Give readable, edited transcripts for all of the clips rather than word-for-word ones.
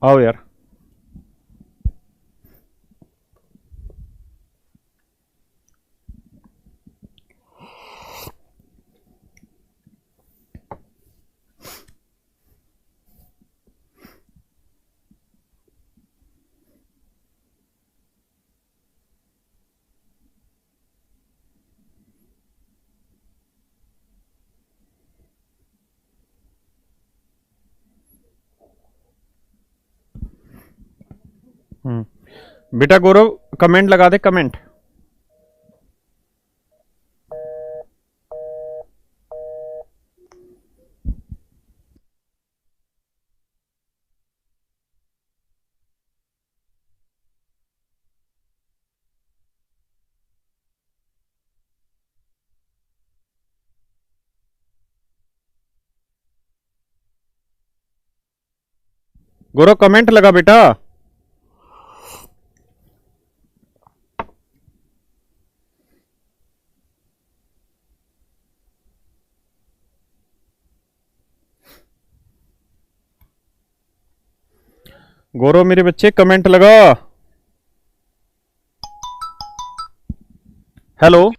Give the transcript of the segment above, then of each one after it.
आओ यार। बेटा गौरव कमेंट लगा दे, कमेंट। गौरव कमेंट लगा बेटा। गौरव मेरे बच्चे कमेंट लगा। हेलो।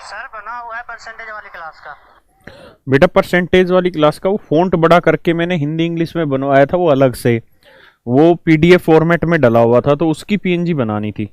सर बना हुआ है परसेंटेज वाली क्लास का। बेटा परसेंटेज वाली क्लास का वो फ़ॉन्ट बड़ा करके मैंने हिंदी इंग्लिश में बनवाया था, वो अलग से, वो पीडीएफ फॉर्मेट में डला हुआ था, तो उसकी पीएनजी बनानी थी।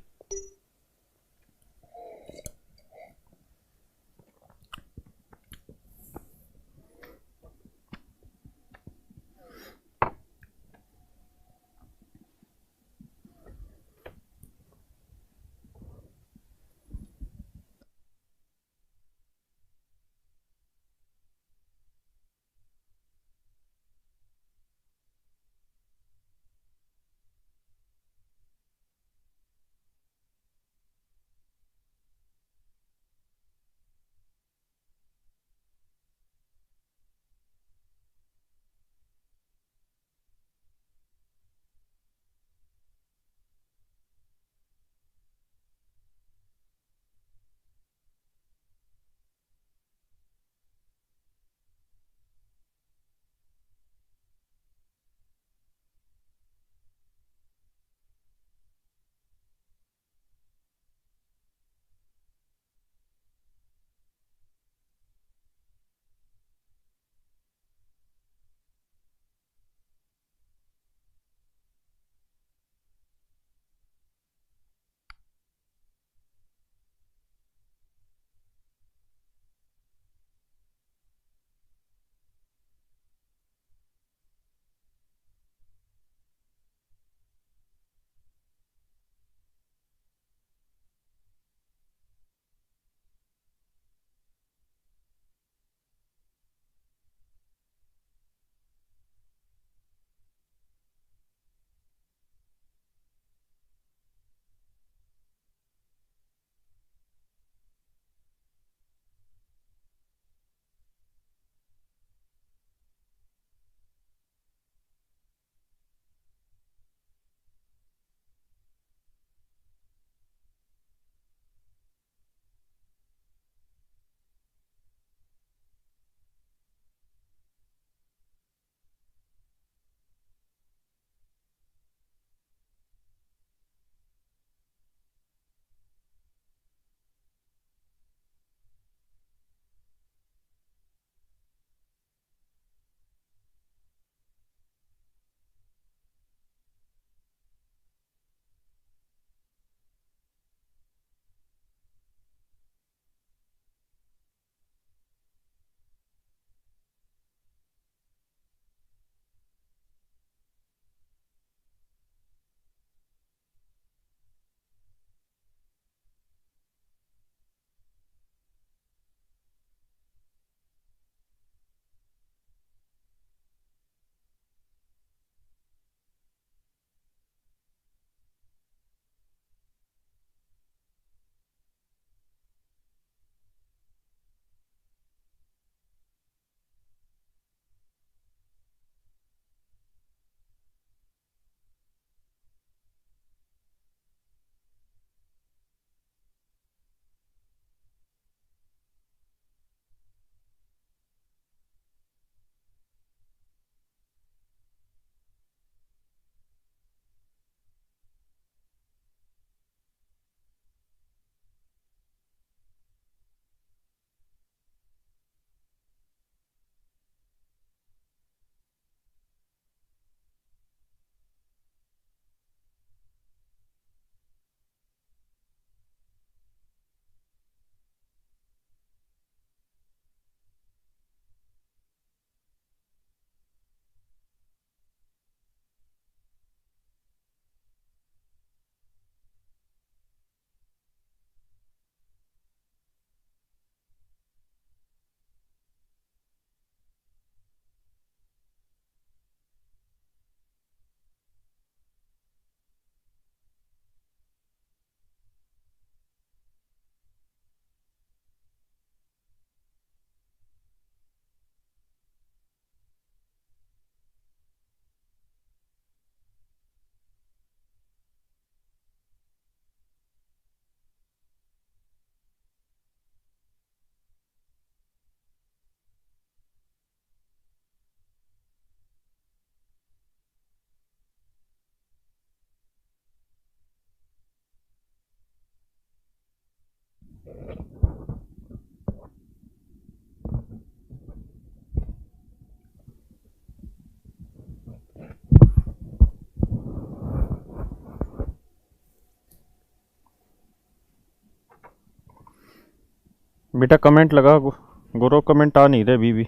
बेटा कमेंट लगा, गौरव कमेंट आ नहीं रहे अभी भी।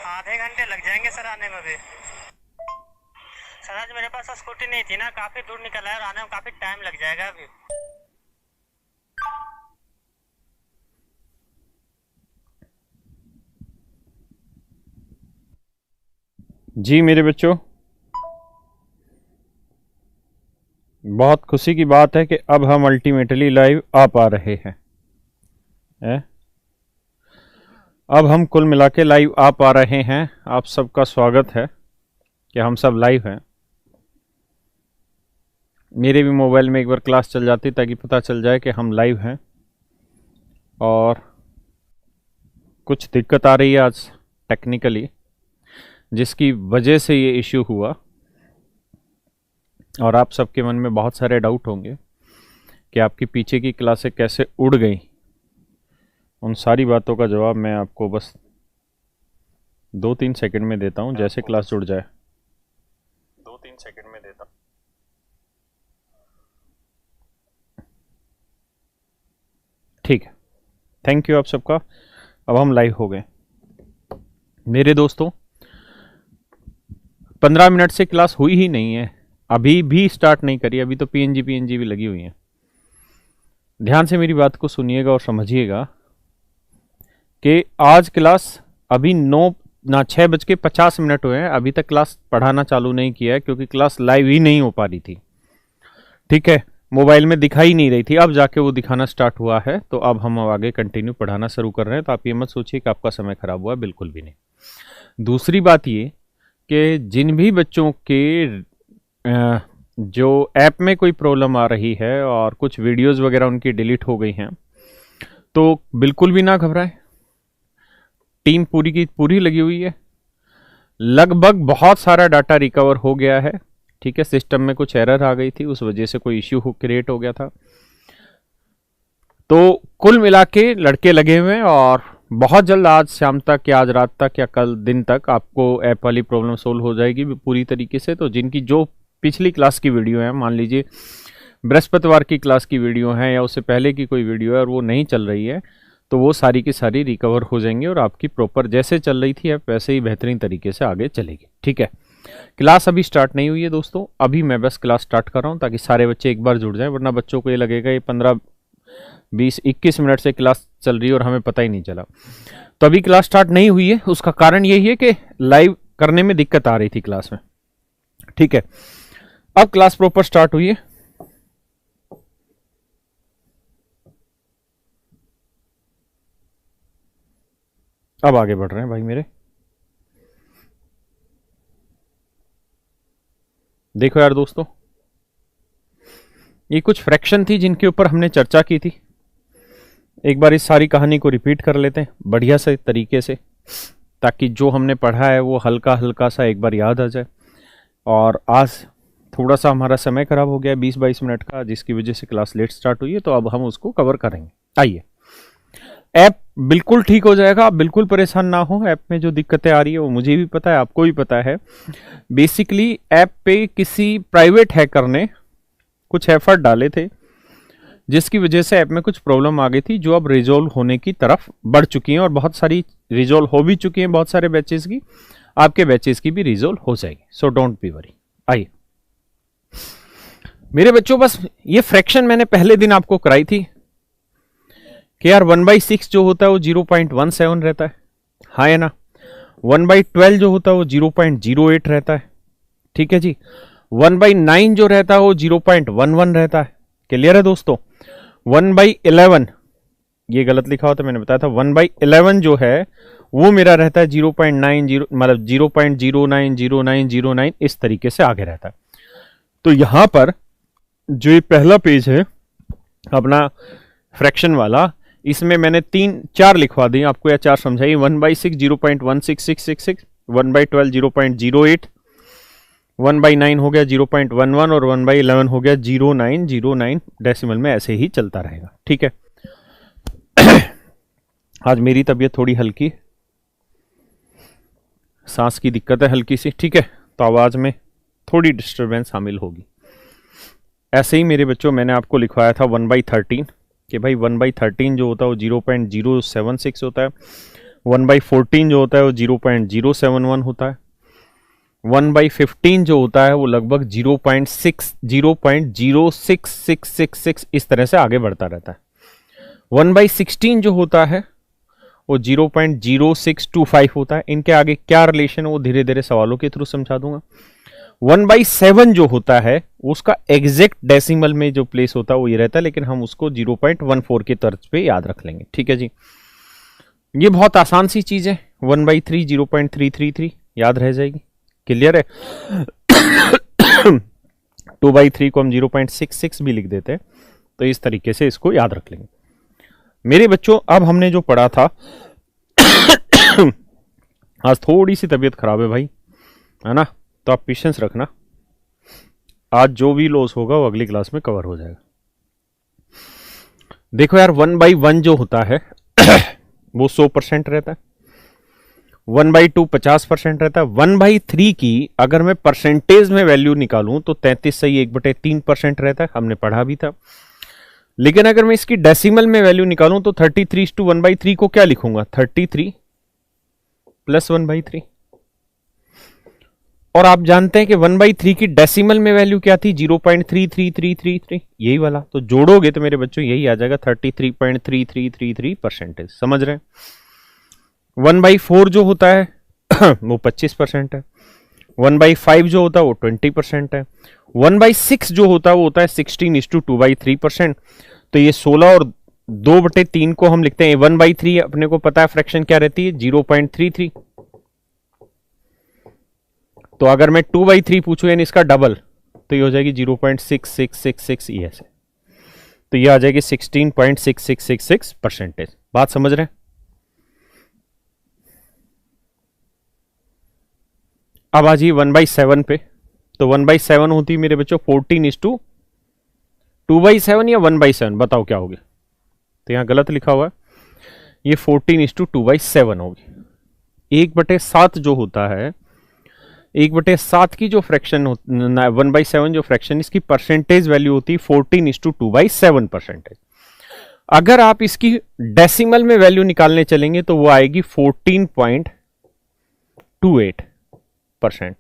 आधे घंटे लग जाएंगे सर आने में भी। सर आज मेरे पास स्कूटी नहीं थी ना, काफी दूर निकला है और आने में काफी टाइम लग जाएगा अभी। जी मेरे बच्चों, बहुत खुशी की बात है कि अब हम अल्टीमेटली लाइव आ पा रहे हैं। अब हम कुल मिला के लाइव आ पा रहे हैं। आप सबका स्वागत है कि हम सब लाइव हैं। मेरे भी मोबाइल में एक बार क्लास चल जाती ताकि पता चल जाए कि हम लाइव हैं। और कुछ दिक्कत आ रही है आज टेक्निकली, जिसकी वजह से ये इश्यू हुआ। और आप सबके मन में बहुत सारे डाउट होंगे कि आपकी पीछे की क्लासें कैसे उड़ गई। उन सारी बातों का जवाब मैं आपको बस 2-3 सेकंड में देता हूं, जैसे क्लास जुड़ जाए। 2-3 सेकंड में देता हूं। ठीक है, थैंक यू आप सबका। अब हम लाइव हो गए। मेरे दोस्तों, 15 मिनट से क्लास हुई ही नहीं है, अभी भी स्टार्ट नहीं करी। अभी तो पीएनजी भी लगी हुई है। ध्यान से मेरी बात को सुनिएगा और समझिएगा कि आज क्लास अभी 6:50 हुए हैं, अभी तक क्लास पढ़ाना चालू नहीं किया है क्योंकि क्लास लाइव ही नहीं हो पा रही थी। ठीक है, मोबाइल में दिखाई नहीं रही थी, अब जाके वो दिखाना स्टार्ट हुआ है। तो अब हम आगे कंटिन्यू पढ़ाना शुरू कर रहे हैं। तो आप ये मत सोचिए कि आपका समय खराब हुआ, बिल्कुल भी नहीं। दूसरी बात ये कि जिन भी बच्चों के जो ऐप में कोई प्रॉब्लम आ रही है और कुछ वीडियोस वगैरह उनकी डिलीट हो गई हैं, तो बिल्कुल भी ना घबराएं। टीम पूरी की पूरी लगी हुई है। लगभग बहुत सारा डाटा रिकवर हो गया है। ठीक है, सिस्टम में कुछ एरर आ गई थी, उस वजह से कोई इश्यू क्रिएट हो गया था। तो कुल मिला के लड़के लगे हुए हैं और बहुत जल्द आज शाम तक या आज रात तक या कल दिन तक आपको ऐप वाली प्रॉब्लम सोल्व हो जाएगी पूरी तरीके से। तो जिनकी जो पिछली क्लास की वीडियो है, मान लीजिए बृहस्पतिवार की क्लास की वीडियो है या उससे पहले की कोई वीडियो है और वो नहीं चल रही है, तो वो सारी की सारी रिकवर हो जाएंगी और आपकी प्रॉपर जैसे चल रही थी ऐप वैसे ही बेहतरीन तरीके से आगे चलेगी। ठीक है, क्लास अभी स्टार्ट नहीं हुई है दोस्तों, अभी मैं बस क्लास स्टार्ट कर रहा हूँ ताकि सारे बच्चे एक बार जुड़ जाएं, वरना बच्चों को ये लगेगा ये 15-20-21 मिनट से क्लास चल रही है और हमें पता ही नहीं चला। तो अभी क्लास स्टार्ट नहीं हुई है, उसका कारण यही है कि लाइव करने में दिक्कत आ रही थी क्लास में। ठीक है, अब क्लास प्रॉपर स्टार्ट हुई है। अब आगे बढ़ रहे हैं भाई मेरे। देखो यार दोस्तों, ये कुछ फ्रैक्शन थी जिनके ऊपर हमने चर्चा की थी। एक बार इस सारी कहानी को रिपीट कर लेते हैं बढ़िया से तरीके से, ताकि जो हमने पढ़ा है वो हल्का हल्का सा एक बार याद आ जाए। और आज थोड़ा सा हमारा समय खराब हो गया 20-22 मिनट का, जिसकी वजह से क्लास लेट स्टार्ट हुई है, तो अब हम उसको कवर करेंगे। आइए, ऐप बिल्कुल ठीक हो जाएगा, आप बिल्कुल परेशान ना हो। ऐप में जो दिक्कतें आ रही है वो मुझे भी पता है, आपको भी पता है। बेसिकली ऐप पे किसी प्राइवेट हैकर ने कुछ एफर्ट डाले थे, जिसकी वजह से ऐप में कुछ प्रॉब्लम आ गई थी, जो अब रिजोल्व होने की तरफ बढ़ चुकी हैं और बहुत सारी रिजोल्व हो भी चुकी हैं। बहुत सारे बैचेस की, आपके बैचेस की भी रिजोल्व हो जाएगी, सो डोंट बी वरी। आइए मेरे बच्चों, बस ये फ्रैक्शन मैंने पहले दिन आपको कराई थी कि यार 1/6 जो होता है वो 0.17 रहता है, हाँ है ना। 1/12 जो होता है वो 0.08 रहता है। ठीक है जी। 1/9 जो रहता है वो 0.11 रहता है। क्लियर है दोस्तों। 1/11, ये गलत लिखा होता, मैंने बताया था। 1/11 जो है वो मेरा रहता है 0.90, मतलब 0.090909, इस तरीके से आगे रहता है। तो यहां पर जो ये पहला पेज है अपना फ्रैक्शन वाला, इसमें मैंने 3-4 लिखवा दिए आपको, या 4 समझाइए। 1/6 0.16666, 1/12 0.08, 1/9 हो गया 0.11 और 1/11 हो गया 0909 डेसिमल में, ऐसे ही चलता रहेगा। ठीक है। आज मेरी तबीयत थोड़ी हल्की, सांस की दिक्कत है हल्की सी। ठीक है, तो आवाज में थोड़ी डिस्टरबेंस शामिल होगी। ऐसे ही मेरे बच्चों मैंने आपको लिखवाया था 1/13 कि भाई 1/13 जो होता है वो 0.076 होता है, 1/14 जो होता है वो 0.071 होता है, 1/15 जो होता है वो लगभग 0.066666 इस तरह से आगे बढ़ता रहता है। 1/16 जो होता है वो 0.0625 होता है। इनके आगे क्या रिलेशन है वो धीरे धीरे सवालों के थ्रू समझा दूंगा। 1/7 जो होता है उसका एग्जैक्ट डेसिमल में जो प्लेस होता है वो ये रहता है, लेकिन हम उसको 0.14 के तर्ज पे याद रख लेंगे। ठीक है जी, ये बहुत आसान सी चीज है। 1/3 0.333 याद रह जाएगी। क्लियर है। 2/3 को हम 0.66 भी लिख देते हैं, तो इस तरीके से इसको याद रख लेंगे। मेरे बच्चों अब हमने जो पढ़ा था आज थोड़ी सी तबीयत खराब है भाई, है ना, तो आप पेशेंस रखना। आज जो भी लॉस होगा वो अगली क्लास में कवर हो जाएगा। देखो यार 1/1 जो होता है वो 100% रहता है, 1/2 50% रहता है। 1/3 की अगर मैं परसेंटेज में वैल्यू निकालूं तो 33.1/3% रहता है, हमने पढ़ा भी था। लेकिन अगर मैं इसकी डेसिमल में वैल्यू निकालूं तो 33:1/3 को क्या लिखूंगा, 33 + 1/3। और आप जानते हैं कि 1/3 की डेसिमल में वैल्यू क्या थी, 0.33333, यही वाला। तो जोड़ोगे तो मेरे बच्चों यही आ जाएगा 33.3333%। समझ रहे हैं। 1/4 जो होता है वो 25% है, 1/5 जो होता है वो 20% है, 1/6 जो होता है वो होता है 16:2/3%। तो ये 16 और 2/3 को हम लिखते हैं 1/3। अपने को पता है फ्रैक्शन क्या रहती है, 0.33। तो अगर मैं 2/3 पूछूं यानी इसका डबल, तो ये हो जाएगी 0.6666 ये ऐसे, तो ये आ जाएगी 16.6666%। बात समझ रहे हैं। अब आ जाइए 1/7 पे। तो 1/7 होती है मेरे बच्चों 14:2/7 या 1/7, बताओ क्या होगी। तो यहां गलत लिखा हुआ है, ये 14:2/7 होगी। 1/7 जो होता है, 1/7 की जो फ्रैक्शन 1/7 जो फ्रैक्शन, इसकी परसेंटेज वैल्यू होती है 14:2/7%। अगर आप इसकी डेसिमल में वैल्यू निकालने चलेंगे तो वो आएगी 14.28%।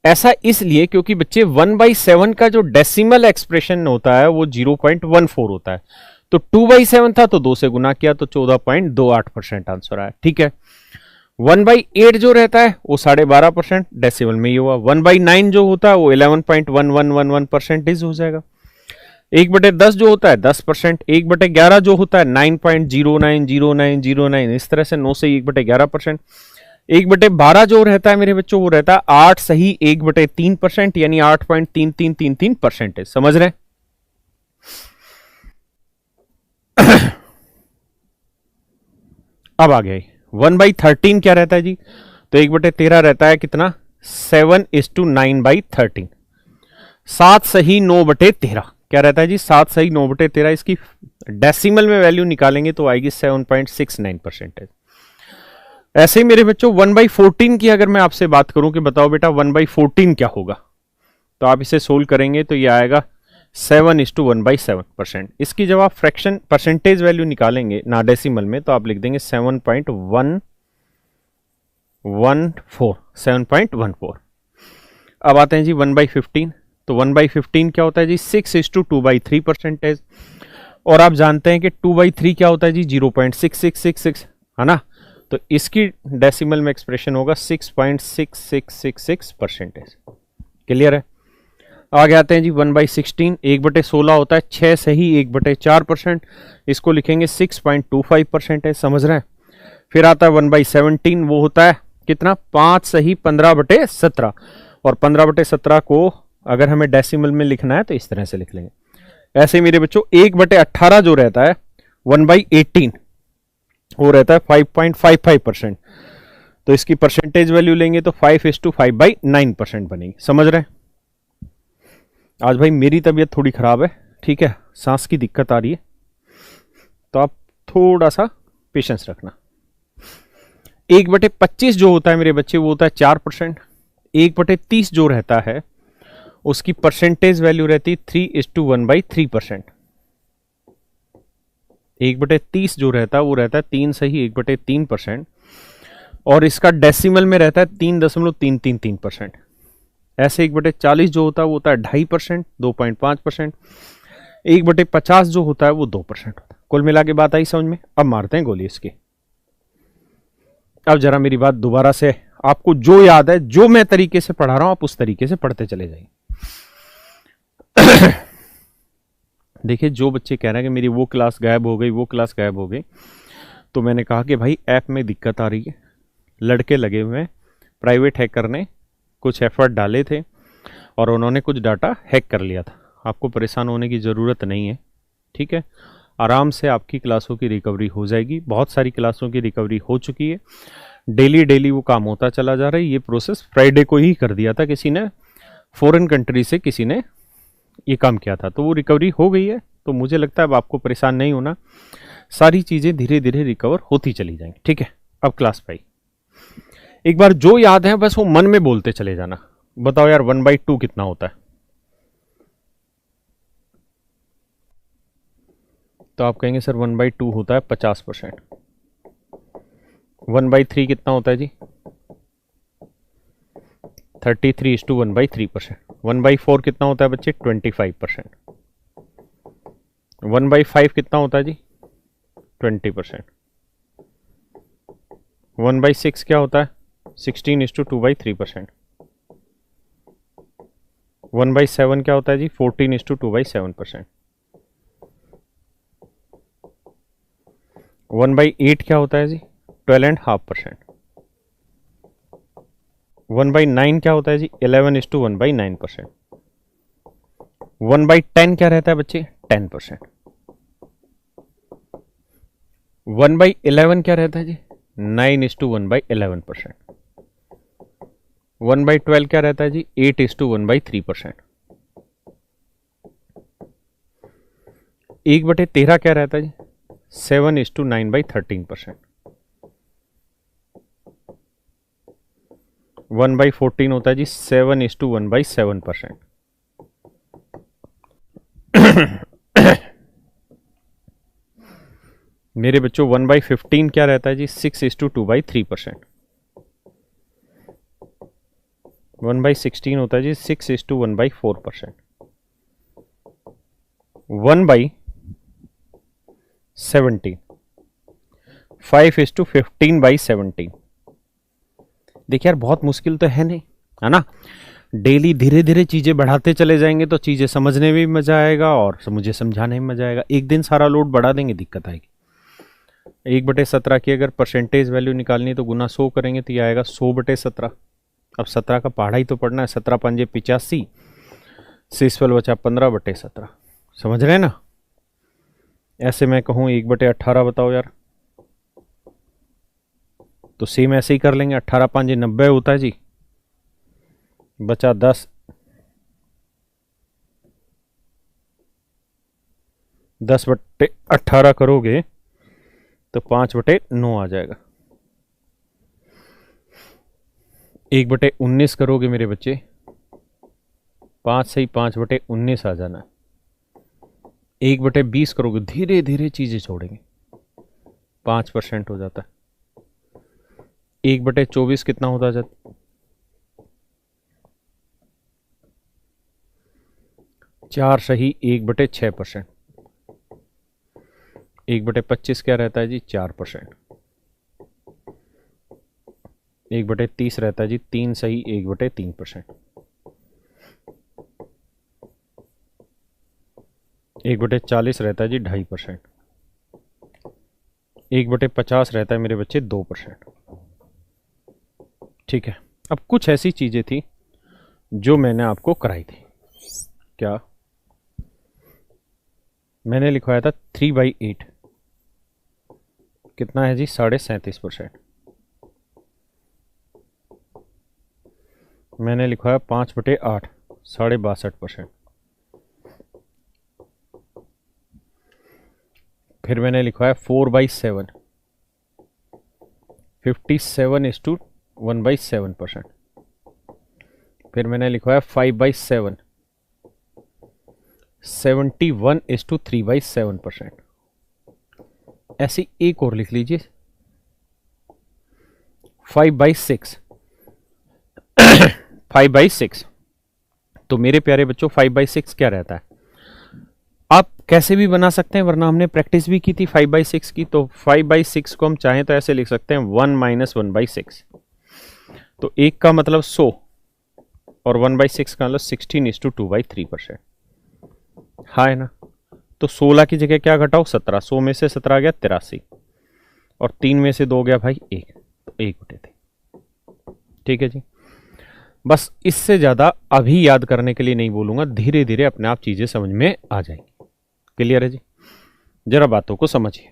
ऐसा इसलिए क्योंकि बच्चे 1/7 का जो डेसिमल एक्सप्रेशन होता है वो 0.14 होता है। तो 2/7 था तो 2 से गुना किया तो 14.28% आंसर आया। ठीक है। 1/8 जो रहता है वो 12.5% डेसिमल में ही हुआ। 1/9 जो होता है वो 11.1111% हो जाएगा। 1/10 जो होता है 10%, 1/11 जो होता है 9.090909, इस तरह से 9 से 1/11%। 1/12 जो रहता है मेरे बच्चों वो रहता है 8 सही 1/3%, यानी 8.3333%। समझ रहे हैं। अब आ गया 1/13 क्या रहता है जी, तो 1/13 रहता है कितना, 7:9/13। 7 सही 9/13 क्या रहता है जी, 7 सही 9/13। इसकी डेसिमल में वैल्यू निकालेंगे तो आएगी 7.69%। ऐसे ही मेरे बच्चों 1/14 की अगर मैं आपसे बात करूं कि बताओ बेटा 1/14 क्या होगा, तो आप इसे सोल्व करेंगे तो ये आएगा 7:1/7%। इसकी जब आप फ्रैक्शन परसेंटेज वैल्यू निकालेंगे ना डेसिमल में, तो आप लिख देंगे 7.14। अब आते हैं जी 1/15। तो 1/15 क्या होता है जी, 6:2/3%। और आप जानते हैं कि 2/3 क्या होता है जी, 0.6666, है ना। तो इसकी डेसिमल में एक्सप्रेशन होगा 6.6666%। क्लियर है। आगे आते हैं जी 1/16। 1/16 होता है 6 सही 1/4%, इसको लिखेंगे 6.25% है। समझ रहे हैं। फिर आता है 1/17, वो होता है कितना, 5 सही 15/17, और 15/17 को अगर हमें डेसिमल में लिखना है तो इस तरह से लिख लेंगे। ऐसे मेरे बच्चों 1/18 जो रहता है 1/18 वो रहता है 5.55%। तो इसकी परसेंटेज वैल्यू लेंगे तो 5:5/9% बनेगी। समझ रहे हैं? आज भाई मेरी तबीयत थोड़ी खराब है, ठीक है, सांस की दिक्कत आ रही है, तो आप थोड़ा सा पेशेंस रखना। 1/25 जो होता है मेरे बच्चे वो होता है 4%। 1/30 जो रहता है उसकी परसेंटेज वैल्यू रहती है 3:1/3%। 1/30 जो रहता है वो रहता है 3 सही 1/3%, और इसका डेसिमल में रहता है 3.333%। ऐसे 1/40 जो होता है वो होता है 2.5%, 2.5%। 1/50 जो होता है वो 2% होता है। कुल मिला के बात आई समझ में? अब मारते हैं गोली इसकी। अब जरा मेरी बात दोबारा से, आपको जो याद है, जो मैं तरीके से पढ़ा रहा हूं आप उस तरीके से पढ़ते चले जाइए। देखिए, जो बच्चे कह रहे हैं कि मेरी वो क्लास गायब हो गई, वो क्लास गायब हो गई, तो मैंने कहा कि भाई ऐप में दिक्कत आ रही है, लड़के लगे हुए हैं, प्राइवेट हैकर ने कुछ एफर्ट डाले थे और उन्होंने कुछ डाटा हैक कर लिया था। आपको परेशान होने की ज़रूरत नहीं है, ठीक है, आराम से आपकी क्लासों की रिकवरी हो जाएगी। बहुत सारी क्लासों की रिकवरी हो चुकी है, डेली डेली वो काम होता चला जा रहा है। ये प्रोसेस फ्राइडे को ही कर दिया था, किसी ने फॉरेन कंट्री से किसी ने ये काम किया था, तो वो रिकवरी हो गई है। तो मुझे लगता है अब आपको परेशान नहीं होना, सारी चीज़ें धीरे धीरे रिकवर होती चली जाएंगी, ठीक है। अब क्लास पाई एक बार जो याद है बस वो मन में बोलते चले जाना। बताओ यार 1/2 कितना होता है? तो आप कहेंगे सर 1/2 होता है 50%। 1/3 कितना होता है जी? 33:1/3%। 1/4 कितना होता है बच्चे? 25%। 1/5 कितना होता है जी? 20%। 1/6 क्या होता है? 16:2/3%। 1/7 क्या होता है जी? 14:2/7%। 1/8 क्या होता है जी? 12.5%। 1/9 क्या होता है जी? 11:1/9%। 1/10 क्या रहता है बच्चे? 10%। 1/11 क्या रहता है जी? 9:1/11%। 1/12 क्या रहता है जी? 8:1/3%। 1/13 क्या रहता है जी? 7:9/13%। 1/14 होता है जी 7:1/7%। मेरे बच्चों 1/15 क्या रहता है जी? 6:2/3%। 1/16 होता है जी 6:1/4%। 1/17 5:15/17। देखिए यार बहुत मुश्किल तो है नहीं, है ना। डेली धीरे धीरे चीज़ें बढ़ाते चले जाएंगे तो चीज़ें समझने में भी मज़ा आएगा और मुझे समझाने में मज़ा आएगा। एक दिन सारा लोड बढ़ा देंगे दिक्कत आएगी। 1/17 की अगर परसेंटेज वैल्यू निकालनी है तो गुना 100 करेंगे तो ये आएगा 100/17। अब 17 का पहाड़ा ही तो पढ़ना है। 17 पंजे 85, शेषफल बचा 15/17। समझ रहे हैं ना। ऐसे मैं कहूँ 1/18 बताओ यार, तो सेम ऐसे ही कर लेंगे। 18 पंजे 90 होता है जी, बचा 10, 10/18 करोगे तो 5/9 आ जाएगा। 1/19 करोगे मेरे बच्चे, 5 सही 5/19 आ जाना। 1/20 करोगे, धीरे धीरे चीजें छोड़ेंगे, 5% हो जाता है। 1/24 कितना होता जाता? 4 सही 1/6%। 1/25 क्या रहता है जी? 4%। 1/30 रहता है जी 3 सही 1/3%। 1/40 रहता है जी 2.5%। 1/50 रहता है मेरे बच्चे 2%। ठीक है। अब कुछ ऐसी चीजें थी जो मैंने आपको कराई थी, क्या मैंने लिखवाया था 3/8, कितना है जी 37.5%। मैंने लिखवाया 5/8, 62.5%। फिर मैंने लिखवाया 4/7, 57:1/7%। फिर मैंने लिखवाया 5/7, 71:3/7%। ऐसी एक और लिख लीजिए 5/6, 5/6। तो मेरे प्यारे बच्चों 5/6 क्या रहता है, आप कैसे भी बना सकते हैं, वरना हमने प्रैक्टिस भी की थी 5/6 की। तो 5/6 को हम चाहें तो ऐसे लिख सकते हैं 1 - 1/6। तो एक का मतलब 100 और 1/6 का मतलब 16:2/3%। हाँ है ना। तो 16 की जगह क्या घटाओ 17, 100 में से 17 गया 83, और 3 में से 2 गया भाई 1, तो 1/3। ठीक है जी। बस इससे ज्यादा अभी याद करने के लिए नहीं बोलूंगा, धीरे धीरे अपने आप चीजें समझ में आ जाएंगी। क्लियर है जी। जरा बातों को समझिए।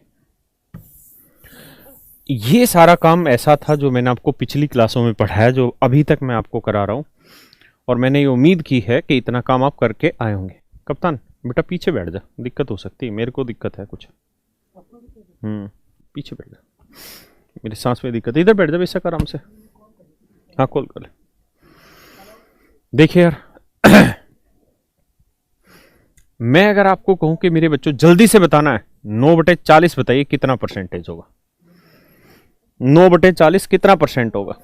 ये सारा काम ऐसा था जो मैंने आपको पिछली क्लासों में पढ़ाया, जो अभी तक मैं आपको करा रहा हूं, और मैंने ये उम्मीद की है कि इतना काम आप करके आए होंगे। कप्तान बेटा पीछे बैठ जा, दिक्कत हो सकती है, मेरे को दिक्कत है कुछ। पीछे बैठ जा, मेरी सांस में दिक्कत है। इधर बैठ जा बेशक आराम से। हाँ कॉल कर ले। देखिए यार मैं अगर आपको कहूं कि मेरे बच्चों जल्दी से बताना है, 9/40 बताइए कितना परसेंटेज होगा। 9/40 कितना परसेंट होगा?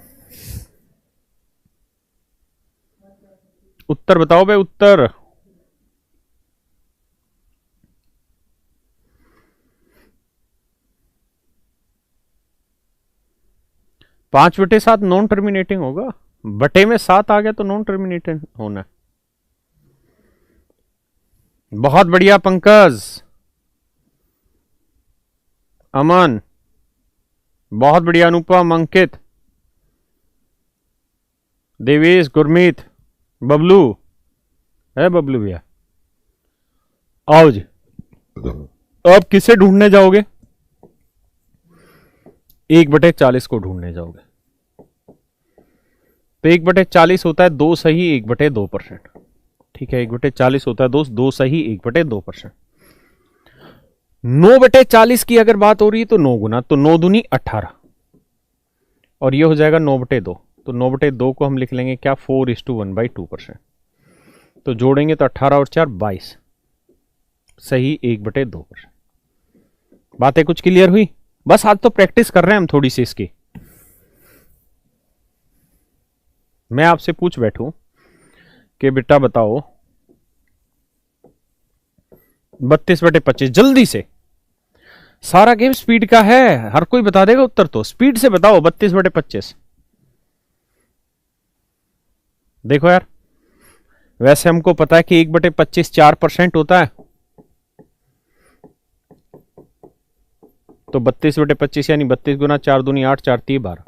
उत्तर बताओ भाई, उत्तर। 5/7 नॉन टर्मिनेटिंग होगा। बटे में 7 आ गया तो नॉन टर्मिनेटिंग होना है। बहुत बढ़िया पंकज, अमन, बहुत बढ़िया अनुपम, अंकित, देवेश, गुरमीत, बबलू है, बबलू भैया आओ जी। अब किसे ढूंढने जाओगे? 1/40 को ढूंढने जाओगे। तो 1/40 होता है 2 सही 1/2%। ठीक है, 1/40 होता है 2 सही 1/2%। 9/40 की अगर बात हो रही है तो 9 गुना, तो 9 दूनी 18, और ये हो जाएगा 9/2। तो 9/2 को हम लिख लेंगे क्या 4:1/2%। तो जोड़ेंगे तो 18 और 4 22, सही 1/2%। बातें कुछ क्लियर हुई? बस आज तो प्रैक्टिस कर रहे हैं हम थोड़ी सी इसकी। मैं आपसे पूछ बैठूं कि बेटा बताओ 32/25, जल्दी से। सारा गेम स्पीड का है, हर कोई बता देगा उत्तर, तो स्पीड से बताओ 32/25। देखो यार, वैसे हमको पता है कि 1/25 4% होता है, तो 32/25 यानी 32 गुना 4 दूनी 8, 4 3 12।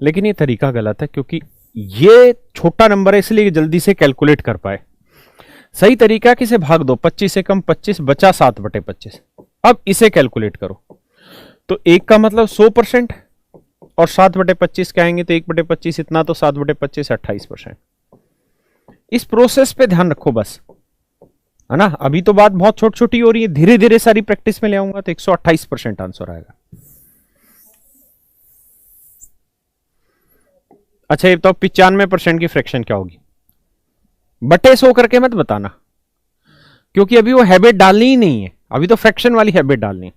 लेकिन ये तरीका गलत है, क्योंकि ये छोटा नंबर है इसलिए जल्दी से कैलकुलेट कर पाए। सही तरीका कि इसे भाग दो, 25 से कम 25 बचा 7/25। अब इसे कैलकुलेट करो, तो 1 का मतलब 100%, और 7/25 क्या आएंगे, तो 1/25 इतना, तो 7/25 28%। इस प्रोसेस पे ध्यान रखो बस, है ना। अभी तो बात बहुत छोटी छोटी हो रही है, धीरे धीरे सारी प्रैक्टिस में ले आऊंगा तो 128% आंसर आएगा। अच्छा ये बताओ 95% की फ्रैक्शन क्या होगी? बटे 100 करके मत बताना, क्योंकि अभी वो हैबिट डालनी ही नहीं है, अभी तो फ्रैक्शन वाली हैबिट डालनी है।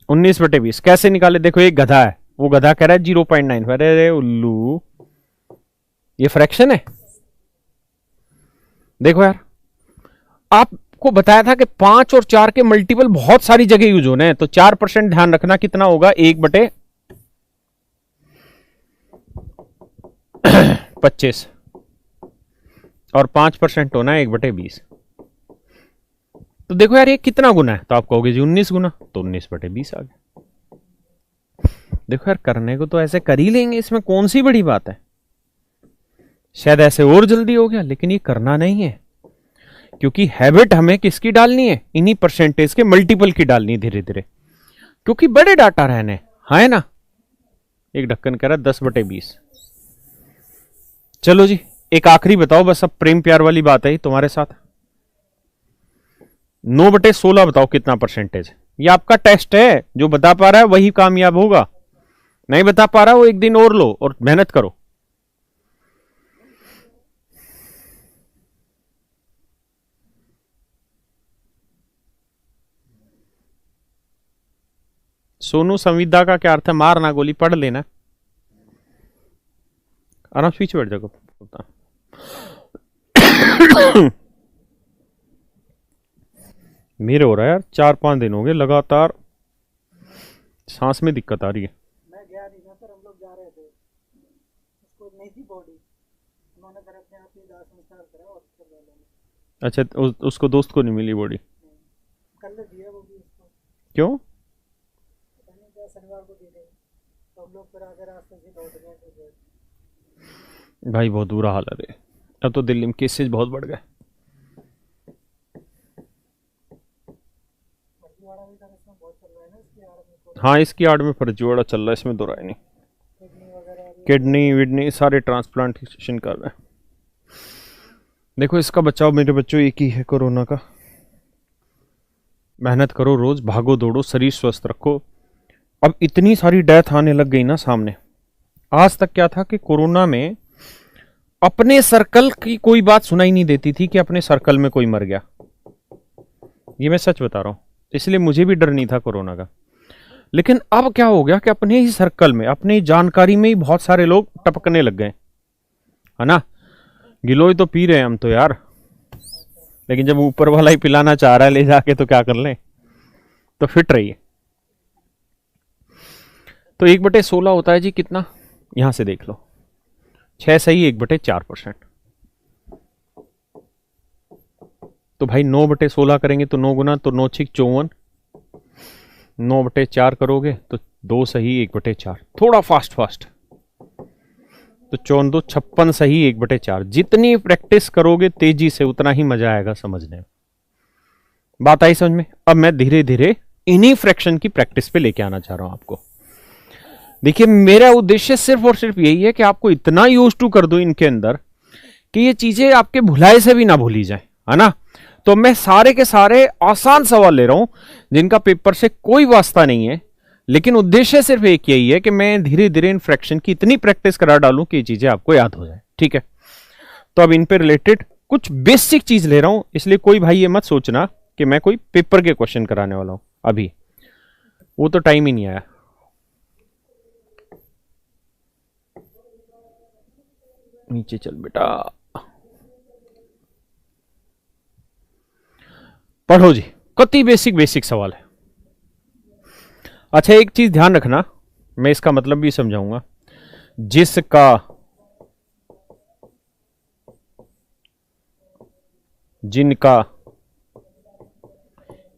उन्नीस बटे 20 कैसे निकाले? देखो एक गधा है, वो गधा कह रहा है 0.9। अरे उल्लू, ये फ्रैक्शन है। देखो यार, आपको बताया था कि 5 और 4 के मल्टीपल बहुत सारी जगह यूज होने हैं, तो 4% ध्यान रखना कितना होगा 1/25, और 5% होना है 1/20। तो देखो यार ये कितना गुना है, तो आप कहोगे जी 19 गुना, तो 19/20 आ गया। देखो यार, करने को तो ऐसे कर ही लेंगे, इसमें कौन सी बड़ी बात है। शायद ऐसे और जल्दी हो गया, लेकिन ये करना नहीं है, क्योंकि हैबिट हमें किसकी डालनी है, इन्हीं परसेंटेज के मल्टीपल की डालनी है धीरे धीरे, क्योंकि बड़े डाटा रहने, है ना। एक ढक्कन कह रहा 10/20। चलो जी, एक आखिरी बताओ बस, अब प्रेम प्यार वाली बात है तुम्हारे साथ। 9/16 बताओ कितना परसेंटेज है। ये आपका टेस्ट है, जो बता पा रहा है वही कामयाब होगा, नहीं बता पा रहा वो एक दिन और लो और मेहनत करो। सोनू, संविदा का क्या अर्थ है? मारना गोली, पढ़ लेना, आराम से पीछे बैठ जाओ। मेरे हो रहा है यार, 4-5 दिन हो गए लगातार सांस में दिक्कत आ रही है। मैं गया नहीं था, हम लोग जा रहे थे, उसको नहीं थी बॉडी, उन्होंने फिर अपने आप ही दाह संस्कार करा और अच्छा, उसको दोस्त को नहीं मिली बॉडी? कल दिया वो भी उसको। क्यों? शनिवार को दे देंगे, तो हम लोग फिर आगे रास्ते से लौट गए। भाई बहुत बुरा हाल है, अब तो दिल्ली में केसेस बहुत बढ़ गए। हाँ, इसकी आड़ में फर्जीवाड़ा चल रहा है, इसमें दो राय नहीं। किडनी विडनी सारे ट्रांसप्लांटेशन कर रहे हैं। देखो, इसका बचाव मेरे बच्चों एक ही है, कोरोना का। मेहनत करो, रोज भागो दौड़ो, शरीर स्वस्थ रखो। अब इतनी सारी डेथ आने लग गई ना सामने। आज तक क्या था कि कोरोना में अपने सर्कल की कोई बात सुनाई नहीं देती थी कि अपने सर्कल में कोई मर गया। ये मैं सच बता रहा हूं, इसलिए मुझे भी डर नहीं था कोरोना का। लेकिन अब क्या हो गया कि अपने ही सर्कल में, अपनी जानकारी में ही बहुत सारे लोग टपकने लग गए, है ना। गिलोय तो पी रहे हैं हम तो यार, लेकिन जब ऊपर वाला ही पिलाना चाह रहा है ले जाके, तो क्या कर लें। तो फिट रहिए। तो 1/16 होता है जी कितना, यहां से देख लो, 6 सही 1/4%। तो भाई 9/16 करेंगे तो 9 गुना, तो 9 6 54, 9/4 करोगे तो 2 सही 1/4, थोड़ा फास्ट तो 4 2 56 सही 1/4। जितनी प्रैक्टिस करोगे तेजी से उतना ही मजा आएगा समझने में। बात आई समझ में? अब मैं धीरे धीरे इन्हीं फ्रैक्शन की प्रैक्टिस पे लेके आना चाह रहा हूं आपको। देखिए, मेरा उद्देश्य सिर्फ और सिर्फ यही है कि आपको इतना यूज टू कर दो इनके अंदर कि ये चीजें आपके भुलाए से भी ना भूली जाए, है ना। तो मैं सारे के सारे आसान सवाल ले रहा हूं जिनका पेपर से कोई वास्ता नहीं है, लेकिन उद्देश्य सिर्फ एक यही है कि मैं धीरे धीरे इन फ्रैक्शन की इतनी प्रैक्टिस करा डालूं कि ये चीजें आपको याद हो जाए, ठीक है। तो अब इन पे रिलेटेड कुछ बेसिक चीज ले रहा हूं, इसलिए कोई भाई ये मत सोचना कि मैं कोई पेपर के क्वेश्चन कराने वाला हूं अभी, वो तो टाइम ही नहीं आया। नीचे चल बेटा, पढ़ो जी। कति बेसिक सवाल है। अच्छा, एक चीज ध्यान रखना, मैं इसका मतलब भी समझाऊंगा। जिसका, जिनका,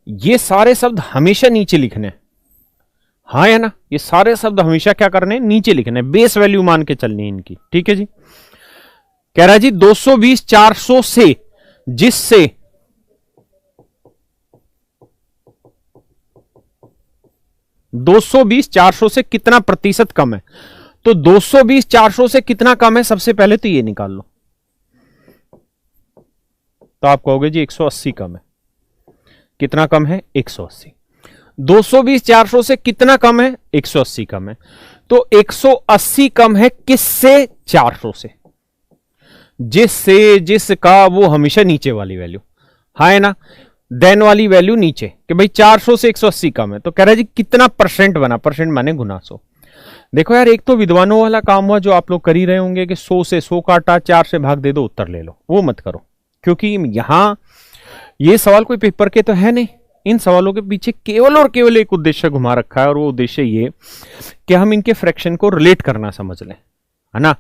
ये सारे शब्द हमेशा नीचे लिखने, हाँ है ना। ये सारे शब्द हमेशा क्या करने, नीचे लिखने, बेस वैल्यू मान के चलनी है इनकी, ठीक है जी। कह रहा है जी 220 400 से, जिससे 220 400 से कितना प्रतिशत कम है। तो 220 400 से कितना कम है, सबसे पहले तो ये निकाल लो। तो आप कहोगे जी 180 कम है। कितना कम है? 180। 220 400 से कितना कम है? 180 कम है। तो 180 कम है किससे? 400 से। जिससे, जिसका, वो हमेशा नीचे वाली वैल्यू, हाँ है ना। देन वाली वैल्यू नीचे, कि भाई 400 से 180 कम है। तो कह रहा है जी कितना परसेंट बना, परसेंट माने गुना 100। देखो यार, एक तो विद्वानों वाला काम हुआ जो आप लोग कर ही रहे होंगे कि 100 से 100 काटा, 4 से भाग दे दो, उत्तर ले लो। वो मत करो, क्योंकि यहां ये सवाल कोई पेपर के तो है नहीं। इन सवालों के पीछे केवल और केवल एक उद्देश्य घुमा रखा है, और वो उद्देश्य ये कि हम इनके फ्रैक्शन को रिलेट करना समझ लें, है ना।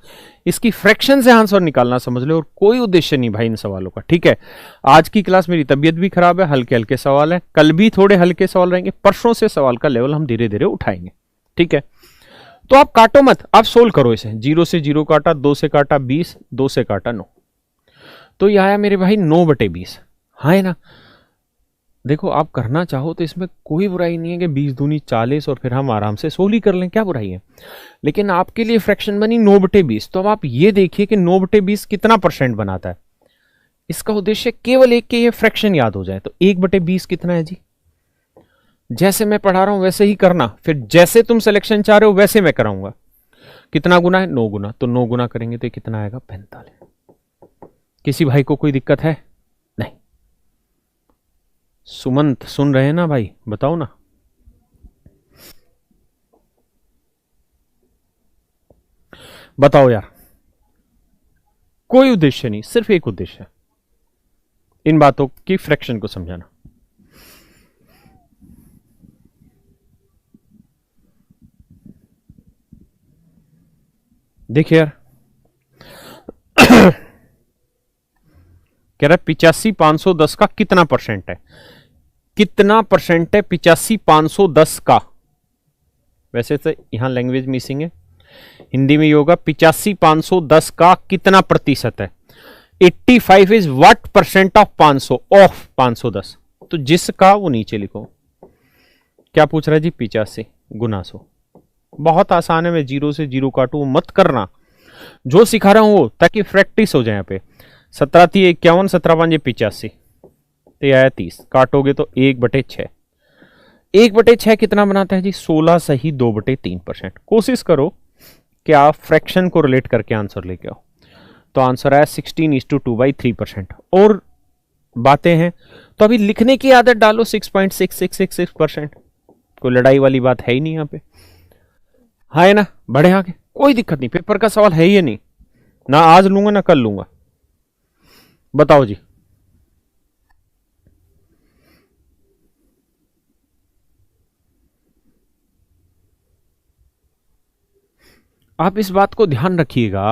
इसकी फ्रैक्शन से आंसर निकालना समझ ले, और कोई उद्देश्य नहीं भाई इन सवालों का, ठीक है। आज की क्लास मेरी तबीयत भी खराब है, हल्के हल्के सवाल है, कल भी थोड़े हल्के सवाल रहेंगे, परसों से सवाल का लेवल हम धीरे धीरे उठाएंगे, ठीक है। तो आप काटो मत, आप सोल्व करो इसे। 0 से 0 काटा, 2 से काटा 20, 2 से काटा 9, तो यह आया मेरे भाई 9/20। हाँ है ना। देखो आप करना चाहो तो इसमें कोई बुराई नहीं है कि 20 दूनी 40 और फिर हम आराम से 16 ही कर लें, क्या बुराई है। लेकिन आपके लिए फ्रैक्शन बनी 9/20, तो अब आप ये देखिए कि 9/20 कितना परसेंट बनाता है। इसका उद्देश्य केवल एक के ये फ्रैक्शन याद हो जाए। तो 1/20 कितना है जी। जैसे मैं पढ़ा रहा हूं वैसे ही करना, फिर जैसे तुम सिलेक्शन चाह रहे हो वैसे मैं कराऊंगा। कितना गुना है? 9 गुना। तो 9 गुना करेंगे तो कितना आएगा? 45। किसी भाई को कोई दिक्कत है? नहीं। सुमंत सुन रहे हैं ना भाई, बताओ ना। बताओ यार। कोई उद्देश्य नहीं, सिर्फ एक उद्देश्य है, इन बातों की फ्रैक्शन को समझाना। देखिए यार कह रहा है 85,510 का कितना परसेंट है? कितना परसेंट है 85,510 का? वैसे तो यहां लैंग्वेज मिसिंग है, हिंदी में ये होगा 85,510 का कितना प्रतिशत है। 85 is what percent of 500 of 510। तो जिसका वो नीचे लिखो। क्या पूछ रहा है जी? 85 गुना 100। बहुत आसान है, मैं 0 से 0 काटू मत करना, जो सिखा रहा हूं वो, ताकि प्रैक्टिस हो जाए। यहाँ पे 17 थी 51, 17 5 85, तो आया 30। काटोगे तो 1/6। 1/6 कितना बनाता है जी? 16 सही 2/3%। कोशिश करो कि आप फ्रैक्शन को रिलेट करके आंसर लेके आओ। तो आंसर आया 16:2/3%। और बातें हैं तो अभी लिखने की आदत डालो। 6.6666%। कोई लड़ाई वाली बात है ही नहीं यहाँ पे, है ना। बढ़े आगे, कोई दिक्कत नहीं, पेपर का सवाल है ही नहीं, ना आज लूंगा ना कल लूंगा। बताओ जी। आप इस बात को ध्यान रखिएगा,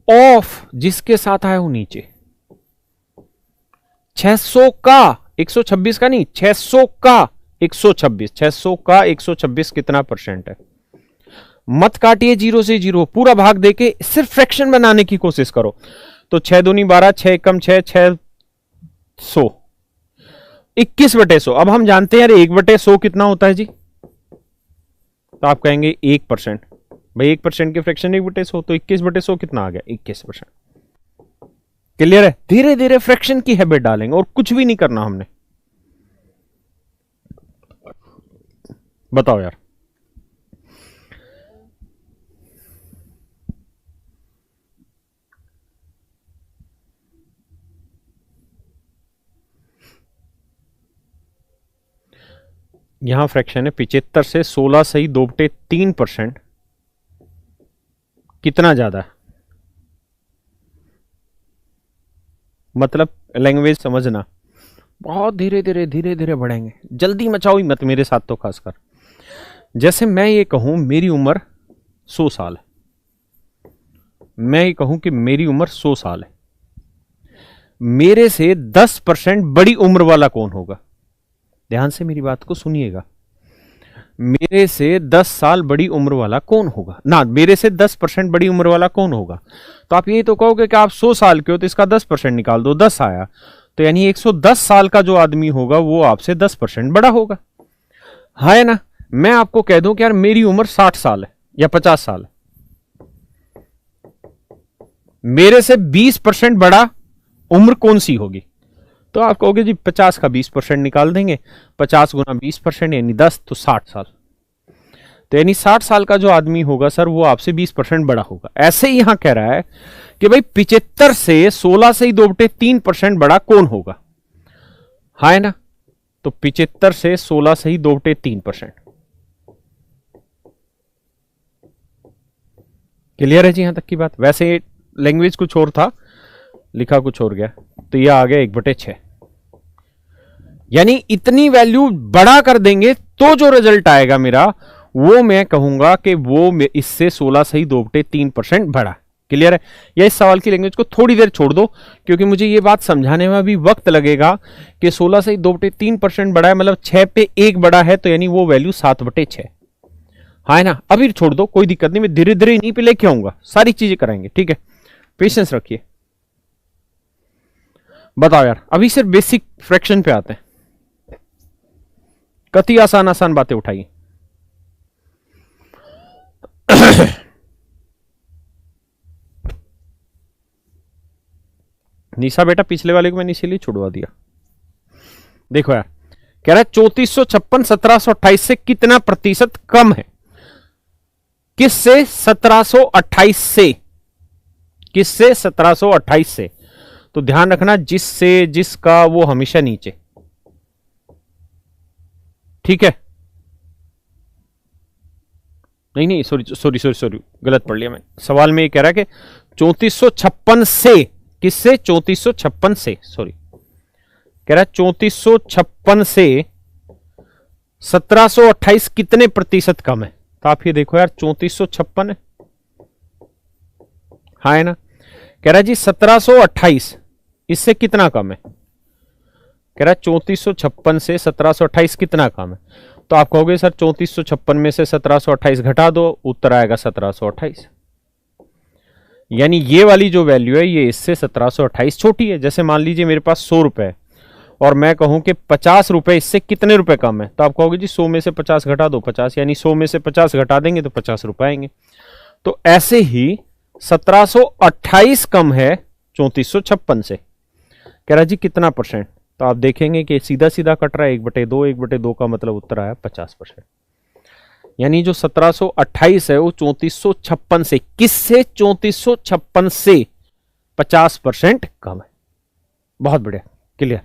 ऑफ जिसके साथ आया वो नीचे। 600 का 126 का नहीं, 600 का 126। 600 का 126 कितना परसेंट है? मत काटिए 0 से 0, पूरा भाग देके सिर्फ फ्रैक्शन बनाने की कोशिश करो। तो 6 दूनी 12, 6 कम 6, 600, 21/100। अब हम जानते हैं यार 1/100 कितना होता है जी। तो आप कहेंगे 1%। भाई 1% के फ्रैक्शन 1/100, तो 21/100 कितना आ गया? 21%। क्लियर है। धीरे धीरे फ्रैक्शन की हैबिट डालेंगे और कुछ भी नहीं करना हमने। बताओ यार। यहां फ्रैक्शन है 75 से 16 सही 2/3%। कितना ज्यादा है? मतलब लैंग्वेज समझना, बहुत धीरे धीरे बढ़ेंगे, जल्दी मचाओ ही मत, मेरे साथ तो खासकर। जैसे मैं ये कहूं मेरी उम्र 100 साल है, मैं ये कहूं कि मेरी उम्र 100 साल है, मेरे से 10% बड़ी उम्र वाला कौन होगा? ध्यान से मेरी बात को सुनिएगा। मेरे से 10 साल बड़ी उम्र वाला कौन होगा ना, मेरे से 10% बड़ी उम्र वाला कौन होगा? तो आप ये तो कहोगे कि आप 100 साल के हो तो इसका 10% निकाल दो, 10 आया। तो यानी 110 साल का जो आदमी होगा वो आपसे 10% बड़ा होगा, है ना। मैं आपको कह दूं कि यार मेरी उम्र 60 साल है या 50 साल है, मेरे से 20% बड़ा उम्र कौन सी होगी? तो आप कहोगे जी 50 का 20% निकाल देंगे, 50 गुना 20% यानी 10, तो 60 साल। तो यानी 60 साल का जो आदमी होगा सर वो आपसे 20% बड़ा होगा। ऐसे ही यहां कह रहा है कि भाई 75 से 16 से ही 2/3% बड़ा कौन होगा, है ना। तो 75 से 16 से ही 2/3%। क्लियर है जी यहां तक की बात? वैसे लैंग्वेज कुछ और था, लिखा कुछ और गया, तो यह आ गया 1/6। यानी इतनी वैल्यू बड़ा कर देंगे तो जो रिजल्ट आएगा मेरा, वो मैं कहूंगा कि वो इससे 16 से ही 2/3% बड़ा। क्लियर है? या इस सवाल की लैंग्वेज को थोड़ी देर छोड़ दो, क्योंकि मुझे ये बात समझाने में भी वक्त लगेगा कि 16 से ही 2/3% बड़ा है, मतलब 6 पे 1 बड़ा है, तो यानी वो वैल्यू 7/6। हाँ है ना, अभी छोड़ दो, कोई दिक्कत नहीं, मैं धीरे धीरे इन्हीं पे लेके आऊंगा, सारी चीजें कराएंगे, ठीक है, पेशेंस रखिए। बताओ यार, अभी सिर्फ बेसिक फ्रैक्शन पे आते हैं, कति आसान आसान बातें उठाइए। निशा बेटा, पिछले वाले को मैंने इसीलिए छुड़वा दिया। देखो यार, कह रहा है 3456 1728 से कितना प्रतिशत कम है? किससे? 1728 से। किससे? 1728 से। तो ध्यान रखना, जिससे जिसका वो हमेशा नीचे, ठीक है। नहीं नहीं, सॉरी सॉरी सॉरी सॉरी, गलत पढ़ लिया मैं। सवाल में ये कह रहा है कि 3456 से, किससे? 3456 से, सॉरी, कह रहा है 3456 से 1728 कितने प्रतिशत कम है? तो आप ये देखो यार, 3456 है, हाँ है ना। कह रहा है जी 1728 इससे कितना कम है? कह रहा है 3456 से 1728 कितना कम है? तो आप कहोगे सर 3456 में से 1728 घटा दो, उत्तर आएगा 1728। यानी ये वाली जो वैल्यू है ये इससे 1728 छोटी है। जैसे मान लीजिए मेरे पास 100 रुपए है और मैं कहूं कि 50 रुपए इससे कितने रुपए कम है, तो आप कहोगे जी 100 में से 50 घटा दो 50, यानी 100 में से 50 घटा देंगे तो 50 रुपए आएंगे। तो ऐसे ही 1728 कम है 3456 से। कह रहा जी कितना परसेंट? तो आप देखेंगे कि सीधा सीधा कट रहा है, 1/2, 1/2 का मतलब उत्तर आया 50%। यानी जो 1728 है वो 3456 से, किससे? 3456 से 50% कम है। बहुत बढ़िया, क्लियर।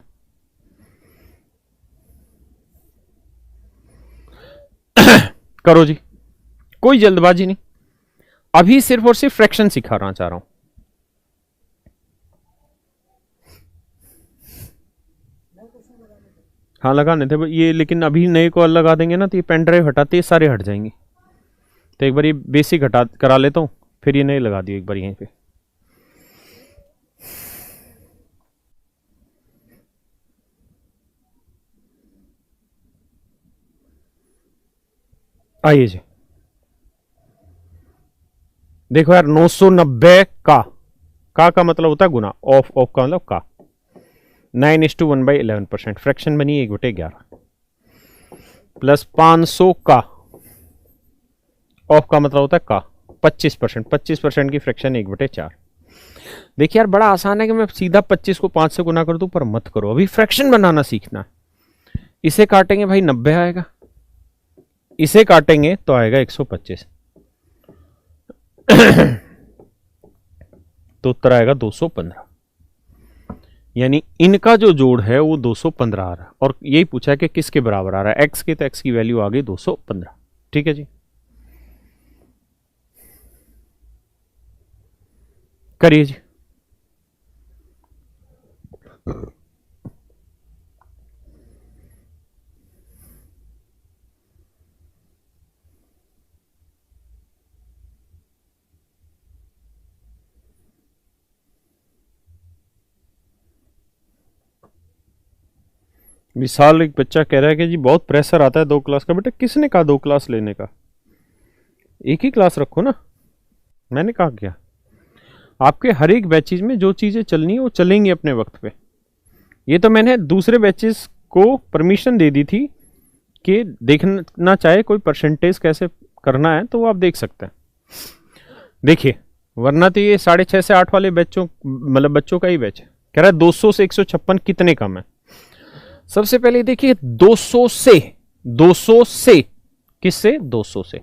करो जी, कोई जल्दबाजी नहीं, अभी सिर्फ और सिर्फ फ्रैक्शन सिखाना चाह रहा हूं। हाँ लगाने थे ये, लेकिन अभी नए को लगा देंगे ना तो ये पेन ड्राइव हटाते सारे हट जाएंगे। तो एक बार ये बेसिक हटा करा लेता हूँ, फिर ये नए लगा दियो एक बार यहीं पे। आइए जी, देखो यार 990 का मतलब होता है गुना, ऑफ का मतलब का, 9:1/11%, फ्रैक्शन बनी 1/11, प्लस 500 का, ऑफ का मतलब होता है का, 25%, 25% की फ्रैक्शन 1/4। देखिए यार बड़ा आसान है कि मैं सीधा 25 को 5 से गुना कर दूं, पर मत करो, अभी फ्रैक्शन बनाना सीखना है। इसे काटेंगे भाई 90 आएगा, इसे काटेंगे तो आएगा 125, तो उत्तर आएगा 215। यानी इनका जो जोड़ है वो 215 आ रहा है, और यही पूछा है कि किसके बराबर आ रहा है, एक्स के, तो एक्स की वैल्यू आ गई 215। ठीक है जी, करिए जी। विशाल एक बच्चा कह रहा है कि जी बहुत प्रेशर आता है 2 क्लास का। बेटा किसने कहा 2 क्लास लेने का? एक ही क्लास रखो ना। मैंने कहा क्या? आपके हर एक बैचेज में जो चीजें चलनी है वो चलेंगी अपने वक्त पे। ये तो मैंने दूसरे बैचेस को परमिशन दे दी थी कि देखना चाहे कोई परसेंटेज कैसे करना है तो वो आप देख सकते हैं। देखिए वरना तो ये 6:30 से 8 वाले बच्चों मतलब बच्चों का ही बैच है। कह रहा है 200 से 156 कितने कम है। सबसे पहले देखिए 200 से किससे? 200 से।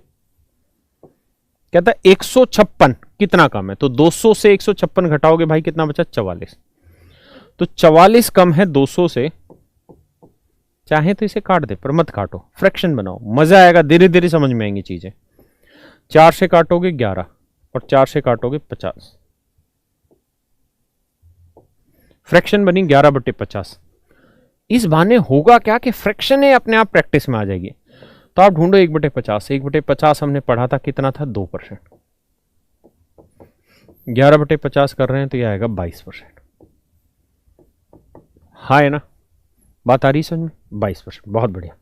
कहता है 156 कितना कम है, तो 200 से 156 घटाओगे भाई कितना बचा? 44। तो 44 कम है 200 से। चाहे तो इसे काट दे पर मत काटो, फ्रैक्शन बनाओ, मजा आएगा, धीरे धीरे समझ में आएंगी चीजें। 4 से काटोगे 11 और 4 से काटोगे 50, फ्रैक्शन बनी 11/50। इस बहाने होगा क्या कि फ्रैक्शन है अपने आप प्रैक्टिस में आ जाएगी। तो आप ढूंढो 1/50, 1/50 हमने पढ़ा था कितना था? 2%। 11/50 कर रहे हैं तो यह आएगा 22%। हाँ है ना, बात आ रही समझ में? 22%, बहुत बढ़िया।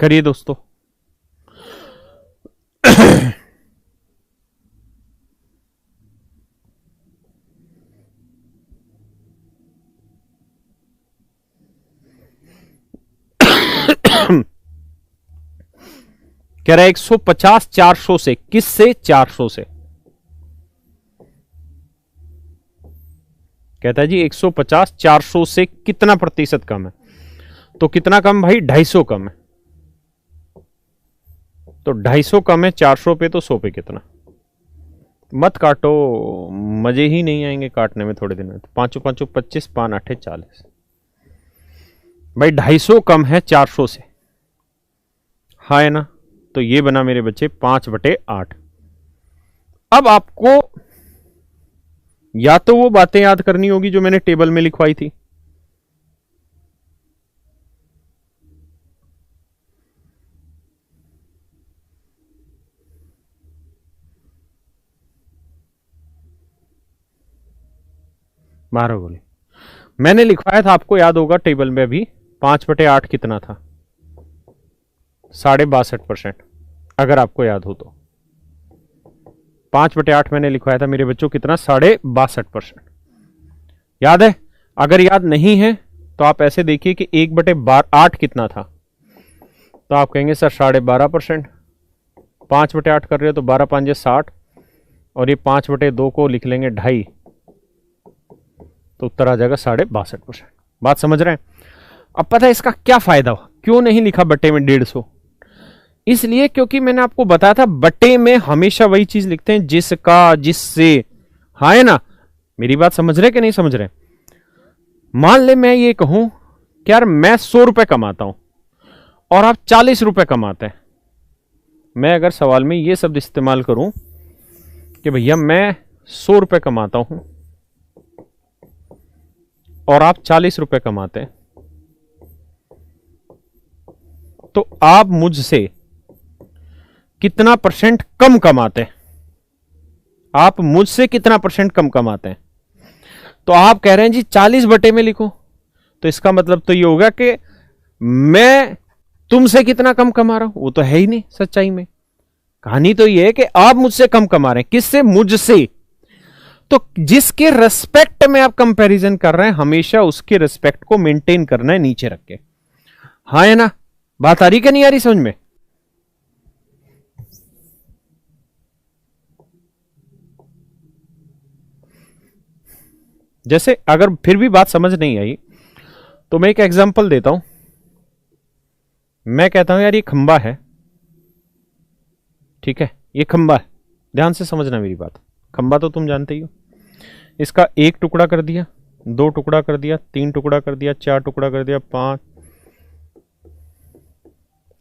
करिए दोस्तों। कह रहा है 150 400 से, किससे? 400 से। कहता है जी 150 400 से कितना प्रतिशत कम है? तो कितना कम भाई? 250 कम है। तो 250 कम है 400 पे, तो 100 पे कितना? मत काटो, मजे ही नहीं आएंगे काटने में थोड़े दिन में। तो 5 5 25, 5 8 40 भाई। 250 कम है 400 से, हाँ है ना? तो ये बना मेरे बच्चे 5/8। अब आपको या तो वो बातें याद करनी होगी जो मैंने टेबल में लिखवाई थी, बारह गोली मैंने लिखवाया था, आपको याद होगा टेबल में भी। 5/8 कितना था? 62.5%, अगर आपको याद हो तो। 5/8 मैंने लिखवाया था मेरे बच्चों, कितना? 62.5%। याद है? अगर याद नहीं है तो आप ऐसे देखिए कि 1/8 कितना था, तो आप कहेंगे सर 12.5%। 5/8 कर रहे हो तो 12 5 60, और ये 5/2 को लिख लेंगे 2.5, तो उत्तर आ जाएगा 62.5%। बात समझ रहे हैं? अब पता है इसका क्या फायदा हुआ? क्यों नहीं लिखा बट्टे में 150? इसलिए क्योंकि मैंने आपको बताया था बट्टे में हमेशा वही चीज लिखते हैं जिसका, जिससे, हाँ है ना? मेरी बात समझ रहे कि नहीं समझ रहे? मान ले मैं ये कहूं कि यार मैं 100 रुपए कमाता हूं और आप 40 रुपए कमाते हैं। मैं अगर सवाल में ये शब्द इस्तेमाल करूं कि भैया मैं 100 रुपए कमाता हूं और आप 40 रुपए कमाते हैं, तो आप मुझसे कितना % कम कमाते हैं? आप मुझसे कितना % कम कमाते हैं? तो आप कह रहे हैं जी 40 बटे में लिखो, तो इसका मतलब तो ये होगा कि मैं तुमसे कितना कम कमा रहा हूं। वो तो है ही नहीं सच्चाई में। कहानी तो ये है कि आप मुझसे कम कमा रहे हैं। किससे? मुझसे। तो जिसके रेस्पेक्ट में आप कंपैरिजन कर रहे हैं, हमेशा उसके रेस्पेक्ट को मेंटेन करना है नीचे रख के, हाँ है ना? बात आ रही कि नहीं आ रही समझ में? जैसे अगर फिर भी बात समझ नहीं आई तो मैं एक एग्जांपल देता हूं। मैं कहता हूं यार ये खंबा है, ठीक है? ये खंबा है, ध्यान से समझना मेरी बात। खंबा तो तुम जानते ही हो। इसका 1 टुकड़ा कर दिया, 2 टुकड़ा कर दिया, 3 टुकड़ा कर दिया, 4 टुकड़ा कर दिया, 5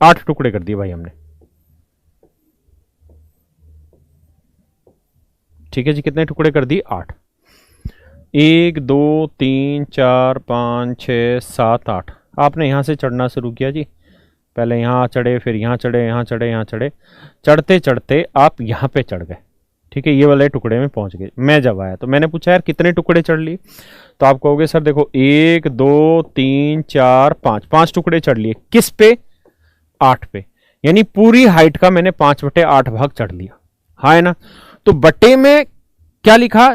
8 टुकड़े कर दिए भाई हमने, ठीक है जी? कितने टुकड़े कर दिए? 8। 1 2 3 4 5 6 7 8। आपने यहां से चढ़ना शुरू किया जी। पहले यहां चढ़े, फिर यहां चढ़े, यहां चढ़े, यहां चढ़े, चढ़ते चढ़ते आप यहां पे चढ़ गए, ठीक है? ये वाले टुकड़े में पहुंच गए। मैं जब आया तो मैंने पूछा यार कितने टुकड़े चढ़ लिए? तो आप कहोगे सर देखो 1 2 3 4 5, 5 टुकड़े चढ़ लिए। किस पे? 8 पे। यानी पूरी हाइट का मैंने 5/8 भाग चढ़ लिया, हाँ है ना? तो बटे में क्या लिखा?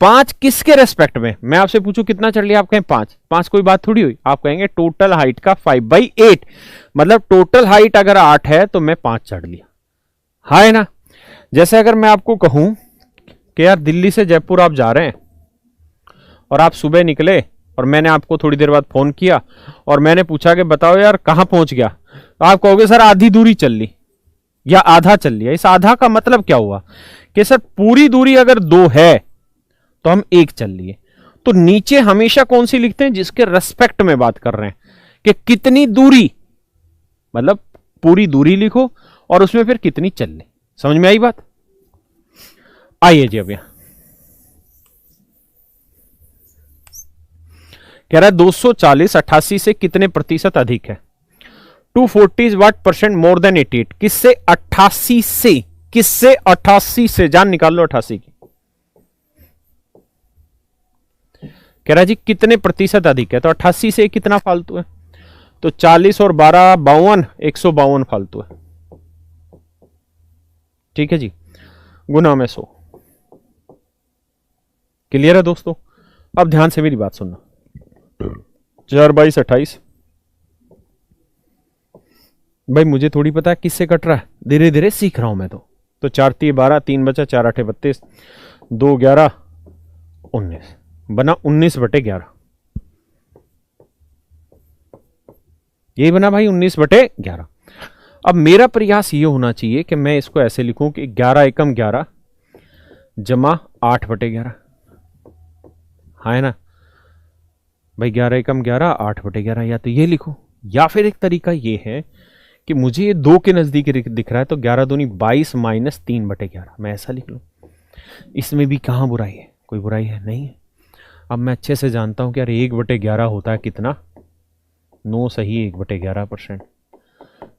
5 किसके रेस्पेक्ट में? मैं आपसे पूछूं कितना चढ़ लिया, आप कहें 5। 5 कोई बात थोड़ी हुई। आप कहेंगे टोटल हाइट का 5/8, मतलब टोटल हाइट अगर 8 है तो मैं 5 चढ़ लिया, हाँ है ना? जैसे अगर मैं आपको कहूं कि यार दिल्ली से जयपुर आप जा रहे हैं और आप सुबह निकले और मैंने आपको थोड़ी देर बाद फोन किया और मैंने पूछा कि बताओ यार कहां पहुंच गया, तो आप कहोगे सर आधी दूरी चल ली या आधा चल लिया। इस आधा का मतलब क्या हुआ कि सर पूरी दूरी अगर 2 है तो हम 1 चल लिए। तो नीचे हमेशा कौन सी लिखते हैं? जिसके रेस्पेक्ट में बात कर रहे हैं कि कितनी दूरी, मतलब पूरी दूरी लिखो और उसमें फिर कितनी चल ली। समझ में आई बात? आइए जी अब यहां कह रहा है 240 88 से कितने प्रतिशत अधिक है? 240 वाट % मोर देन 88। किससे? 88 से। किससे? 88 से। जान निकाल लो 88 की। कह रहा है जी कितने प्रतिशत अधिक है, तो 88 से कितना फालतू है? तो 40 और 12 52, 152 फालतू है। ठीक है जी, गुना में 100। क्लियर है दोस्तों? अब ध्यान से मेरी बात सुनना। 4 22 28। भाई मुझे थोड़ी पता है किससे कट रहा है, धीरे धीरे सीख रहा हूं मैं तो 4 3 12, 3 बचा, 4 8 32, 2 11 19 बना 19/11। यही बना भाई 19/11। अब मेरा प्रयास ये होना चाहिए कि मैं इसको ऐसे लिखूं कि 11 एकम 11 जमा 8/11। हाँ है ना भाई, 11 एकम 11 8/11, या तो ये लिखो, या फिर एक तरीका ये है कि मुझे ये 2 के नजदीक दिख रहा है तो 11 दूनी 22 माइनस 3/11, मैं ऐसा लिख लूं। इसमें भी कहां बुराई है? कोई बुराई है नहीं है। अब मैं अच्छे से जानता हूं कि यार 1/11 होता है कितना, 9 सही 1/11%।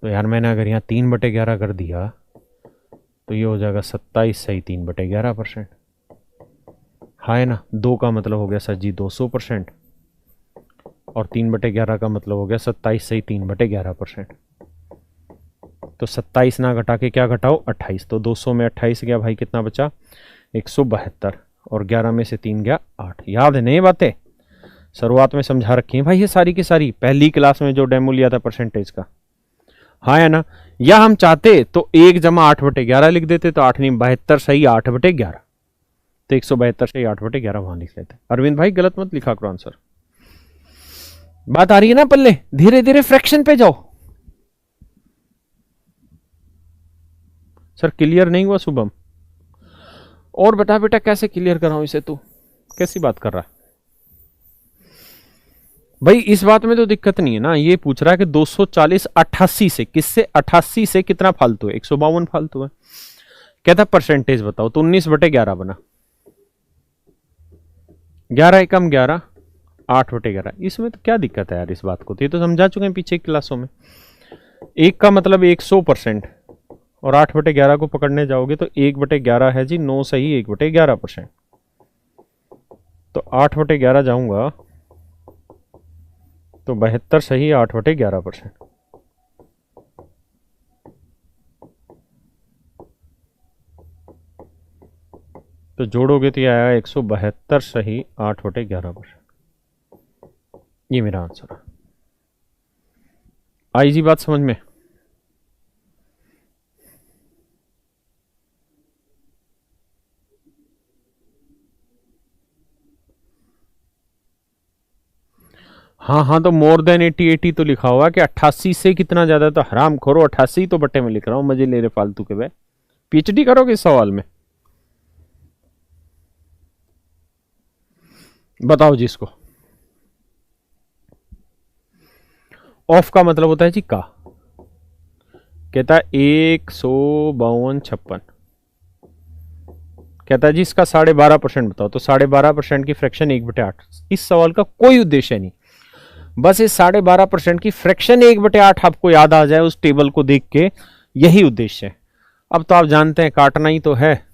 तो यार मैंने अगर यहाँ 3/11 कर दिया तो ये हो जाएगा 27 सही 3/11%। हाँ है ना, 2 का मतलब हो गया सर जी 200%, और 3/11 का मतलब हो गया 27 सही 3/11%। तो 27 ना घटा के क्या घटाओ 28, तो 200 में 28 गया भाई, कितना बचा 172, और 11 में से 3 गया 8। याद है नहीं बातें? शुरुआत में समझा रखी है भाई ये सारी की सारी, पहली क्लास में जो डेमो लिया था परसेंटेज का। हाँ है ना, या हम चाहते तो 1 जमा 8/11 लिख देते, तो 8 नहीं 72 सही 8/11, तो 172 सही 8/11 वहां लिख लेते। अरविंद भाई गलत मत लिखा करो आंसर। बात आ रही है ना पल्ले? धीरे धीरे फ्रैक्शन पे जाओ। सर क्लियर नहीं हुआ शुभम? और बता बेटा कैसे क्लियर कराऊं इसे? तू कैसी बात कर रहा है भाई? इस बात में तो दिक्कत नहीं है ना। ये पूछ रहा है कि 240 88 से, किससे 88 से कितना फालतू है? 152 फालतू है। कहता परसेंटेज बताओ, तो 19/11 बना। 11 एकम 11 8/11। इसमें तो क्या दिक्कत है यार इस बात को? तो ये तो समझा चुके हैं पीछे की क्लासों में। 1 का मतलब 100%, और 8/11 को पकड़ने जाओगे तो 1/11 है जी 9 सही 1/11%। तो 8/11 जाऊंगा तो 72 सही 8/11%। तो जोड़ोगे तो ये आया 172 सही 8/11%। ये मेरा आंसर है। आई जी बात समझ में? हाँ हाँ, तो मोर देन 80 तो लिखा हुआ कि 88 से कितना ज्यादा, तो हराम खोरो 88 तो बट्टे में लिख रहा हूं, मजे ले रहे फालतू के। भाई पीएचडी करोगे इस सवाल में? बताओ जिसको। ऑफ का मतलब होता है जी का। कहता है 152 56। कहता है जी इसका 12.5% बताओ, तो 12.5% की फ्रैक्शन 1/8। इस सवाल का कोई उद्देश्य नहीं, बस इस 12.5% की फ्रैक्शन 1/8 आपको याद आ जाए उस टेबल को देख के, यही उद्देश्य है। अब तो आप जानते हैं काटना ही तो है।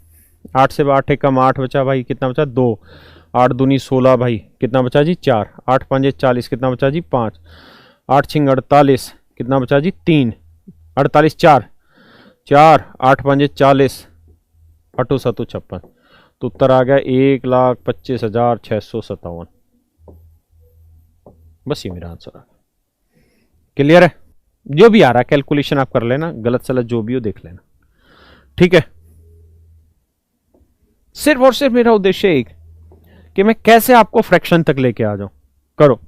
8 से 8 एकम 8 बचा भाई, कितना बचा 2, 8 दूनी 16 भाई, कितना बचा जी 4, 8 5 40, कितना बचा जी 5, 8 6 48, कितना बचा जी 3, 48 4 4, 8 5 40, 8 7 56। तो उत्तर आ गया 1,25,657। बस ये मेरा आंसर है। क्लियर है? जो भी आ रहा है कैलकुलेशन आप कर लेना, गलत सलत जो भी हो देख लेना, ठीक है? सिर्फ और सिर्फ मेरा उद्देश्य एक कि मैं कैसे आपको फ्रैक्शन तक लेके आ जाऊं। करो।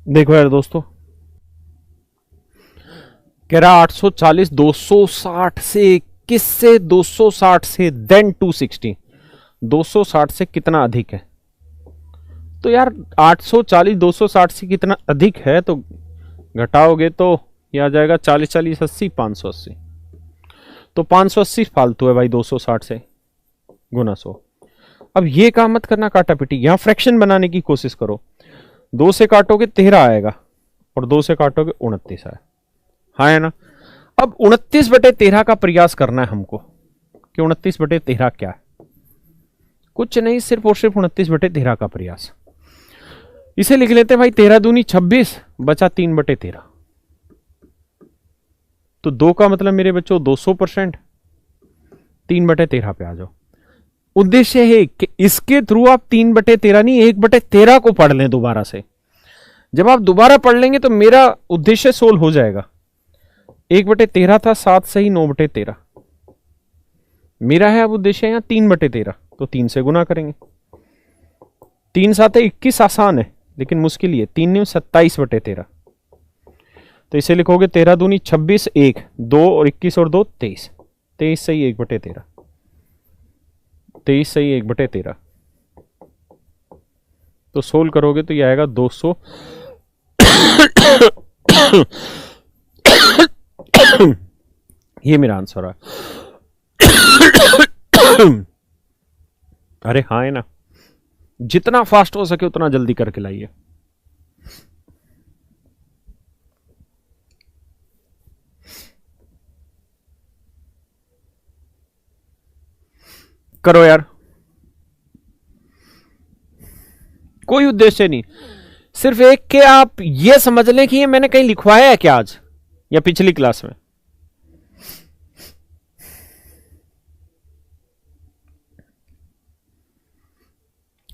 देखो यार दोस्तों, कह रहा 840 260 से, किससे 260 से, देन 260। 260 से कितना अधिक है? तो यार 840 260 से कितना अधिक है, तो घटाओगे तो ये आ जाएगा 40 40 80 580। तो 580 फालतू है भाई 260 से गुना 100। अब ये काम मत करना काटा पिटी, यहां फ्रैक्शन बनाने की कोशिश करो। 2 से काटोगे 13 आएगा और 2 से काटोगे 29 आएगा। हाँ है ना। अब 29/13 का प्रयास करना है हमको कि 29/13 क्या है। कुछ नहीं, सिर्फ और सिर्फ 29/13 का प्रयास। इसे लिख लेते हैं भाई 13 दूनी 26 बचा 3/13। तो 2 का मतलब मेरे बच्चों 200%। 3/13 पे आ जाओ। उद्देश्य है कि इसके थ्रू आप 3/13 नहीं 1/13 को पढ़ लें दोबारा से। जब आप दोबारा पढ़ लेंगे तो मेरा उद्देश्य सोल्व हो जाएगा। 1/13 था 7 सही 9/13। मेरा है अब उद्देश्य यहां 3/13, तो 3 से गुना करेंगे। 3 7 21 आसान है लेकिन मुश्किल है। 3 9 27/13। तो इसे लिखोगे 13 दूनी 26 1 2 और 21 और 2 23। 23 सही 1/13। 23 सही 1/13। तो सोल्व करोगे तो ये आएगा 200। ये मेरा आंसर है। अरे हाँ है ना। जितना फास्ट हो सके उतना जल्दी करके लाइए। करो यार, कोई उद्देश्य नहीं, सिर्फ एक के आप ये समझ लें कि ये मैंने कहीं लिखवाया है क्या आज या पिछली क्लास में।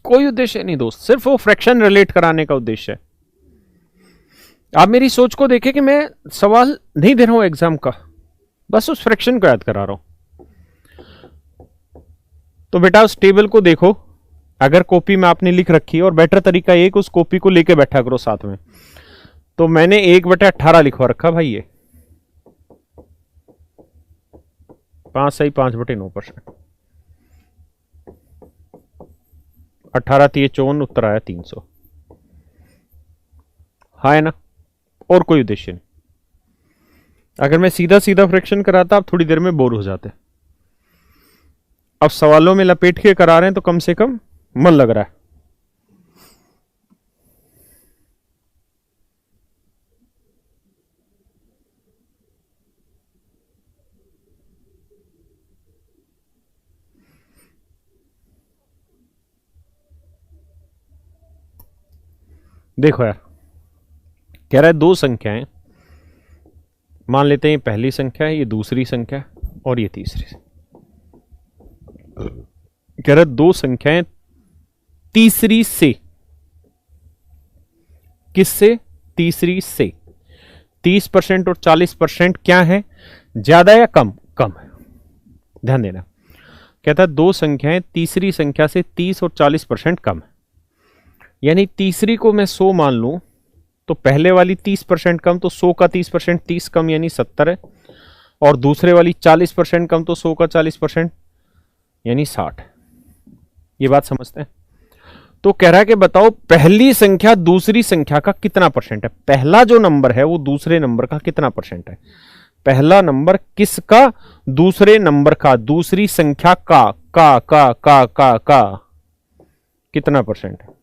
कोई उद्देश्य नहीं दोस्त, सिर्फ वो फ्रैक्शन रिलेट कराने का उद्देश्य है। आप मेरी सोच को देखें कि मैं सवाल नहीं दे रहा हूं एग्जाम का, बस उस फ्रैक्शन को याद करा रहा हूं। तो बेटा उस टेबल को देखो, अगर कॉपी में आपने लिख रखी है, और बेटर तरीका एक उस कॉपी को लेके बैठा करो साथ में। तो मैंने 1/18 लिखवा रखा भाई, ये 5 सही 5/9%। 18 3 54, उत्तर आया 300। हाँ है ना। और कोई उद्देश्य नहीं। अगर मैं सीधा सीधा फ्रैक्शन कराता आप थोड़ी देर में बोर हो जाते। अब सवालों में लपेट के करा रहे हैं तो कम से कम मन लग रहा है। देखो यार, कह रहा है 2 संख्याएं, मान लेते हैं ये पहली संख्या है, ये दूसरी संख्या है और ये तीसरी। कह रहा है 2 संख्याएं तीसरी से, किससे? तीसरी से। 30% और 40% क्या है, ज्यादा या कम? कम है। ध्यान देना, कहता है 2 संख्याएं तीसरी संख्या से 30 और 40% कम है। यानी तीसरी को मैं 100 मान लूं तो पहले वाली 30% कम, तो 100 का 30% 30 कम यानी 70 है, और दूसरे वाली 40% कम, तो 100 का 40% यानी 60 है। ये बात समझते हैं? तो कह रहा है कि बताओ पहली संख्या दूसरी संख्या का कितना परसेंट है। पहला जो नंबर है वो दूसरे नंबर का कितना परसेंट है। पहला नंबर किसका? दूसरे नंबर का, दूसरी संख्या का कितना परसेंट है।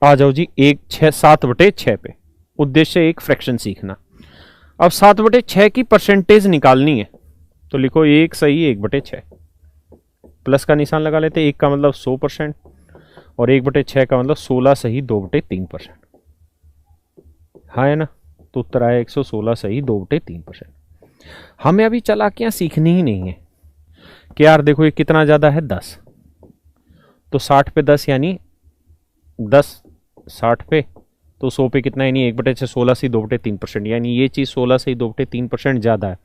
आ जाओ जी, 7/6 पे। उद्देश्य एक फ्रैक्शन सीखना। अब 7/6 की परसेंटेज निकालनी है, तो लिखो 1 सही 1/6। प्लस का निशान लगा लेते। 1 का मतलब 100% और 1/6 का मतलब 16 सही 2/3%। हाँ है ना। तो उत्तर आया 116 सही 2/3%। हमें अभी चालाकियां सीखनी ही नहीं है कि यार देखो ये कितना ज्यादा है 10, तो 60 पे 10 यानी 10 60 पे, तो 100 पे कितना यानी 1/6 16 से 2/3%, यानी ये चीज 16 से 2/3% ज्यादा है।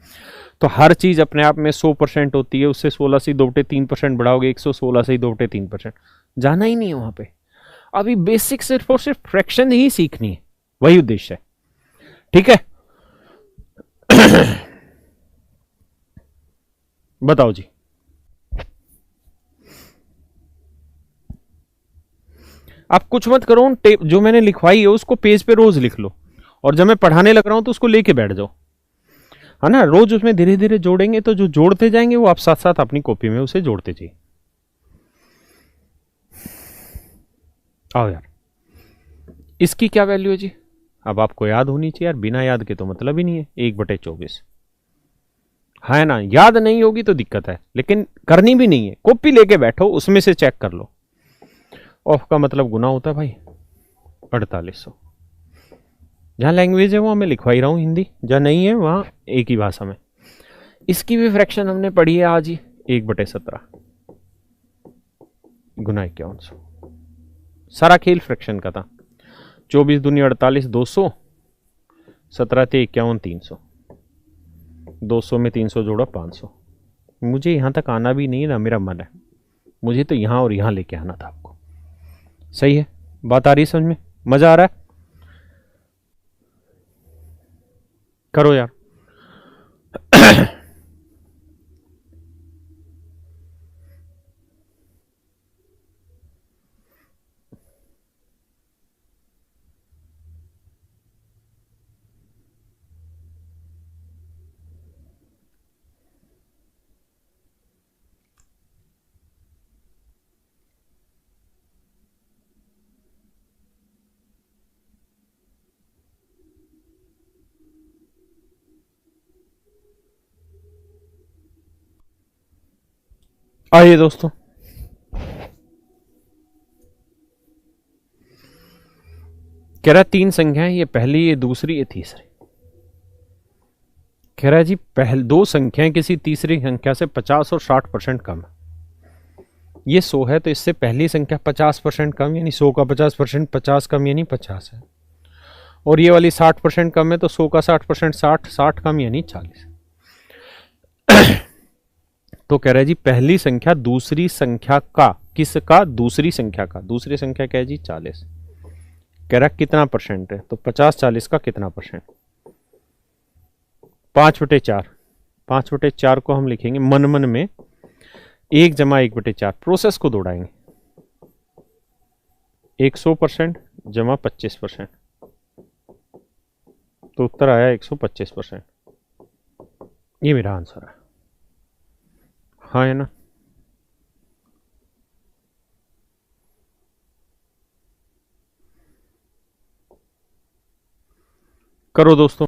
तो हर चीज अपने आप में 100% होती है, उससे 16 से 2/3% बढ़ाओगे 116 से 2/3%। जाना ही नहीं है वहां पे। अभी बेसिक सिर्फ और सिर्फ फ्रैक्शन ही सीखनी है, वही उद्देश्य है। ठीक है। बताओ जी। आप कुछ मत करो, जो मैंने लिखवाई है उसको पेज पे रोज लिख लो, और जब मैं पढ़ाने लग रहा हूं तो उसको लेके बैठ जाओ, है ना। रोज उसमें धीरे धीरे जोड़ेंगे तो जो जोड़ते जाएंगे वो आप साथ साथ अपनी कॉपी में उसे जोड़ते जाइए। आओ यार, इसकी क्या वैल्यू है जी, अब आपको याद होनी चाहिए यार, बिना याद के तो मतलब ही नहीं है। 1/24 है ना, याद नहीं होगी तो दिक्कत है, लेकिन करनी भी नहीं है, कॉपी लेके बैठो उसमें से चेक कर लो। ऑफ का मतलब गुना होता है भाई 4800। जहां लैंग्वेज है वहां मैं लिखवा ही रहा हूं हिंदी, जहां नहीं है वहां एक ही भाषा में। इसकी भी फ्रैक्शन हमने पढ़ी है आज ही, 1/17 गुना 5100। सारा खेल फ्रैक्शन का था। 24 दूनी 48, 200, 17 थे 51, 300, 200 में 300 जोड़ा 500। मुझे यहां तक आना भी नहीं ना, मेरा मन है, मुझे तो यहां और यहां लेके आना था आपको। सही है, बात आ रही है समझ में, मजा आ रहा है? करो यार। आइए दोस्तों, कह रहा 3 संख्याएं, ये पहली, ये दूसरी, ये तीसरी। कह रहा है जी 2 संख्याएं किसी तीसरी संख्या से 50 और 60% कम है। ये 100 है तो इससे पहली संख्या 50% कम, यानी 100 का 50%, 50 कम यानी 50 है। और ये वाली 60% कम है तो 100 का 60%, 60 कम यानी 40। तो कह रहा है जी पहली संख्या दूसरी संख्या का, किसका? दूसरी संख्या का। दूसरी संख्या क्या है जी? 40। कह रहा कितना परसेंट है, तो 50 40 का कितना परसेंट? 5/4। 5/4 को हम लिखेंगे मन मन में 1 + 1/4। प्रोसेस को दौड़ाएंगे, 100% जमा 25%, तो उत्तर आया 125%। ये मेरा आंसर है, हाँ है ना। करो दोस्तों।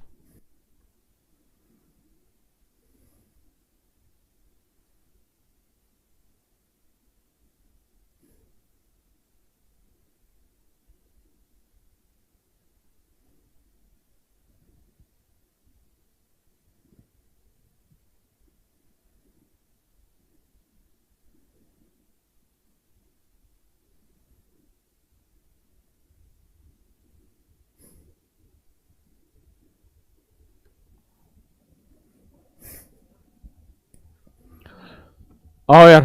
आओ यार,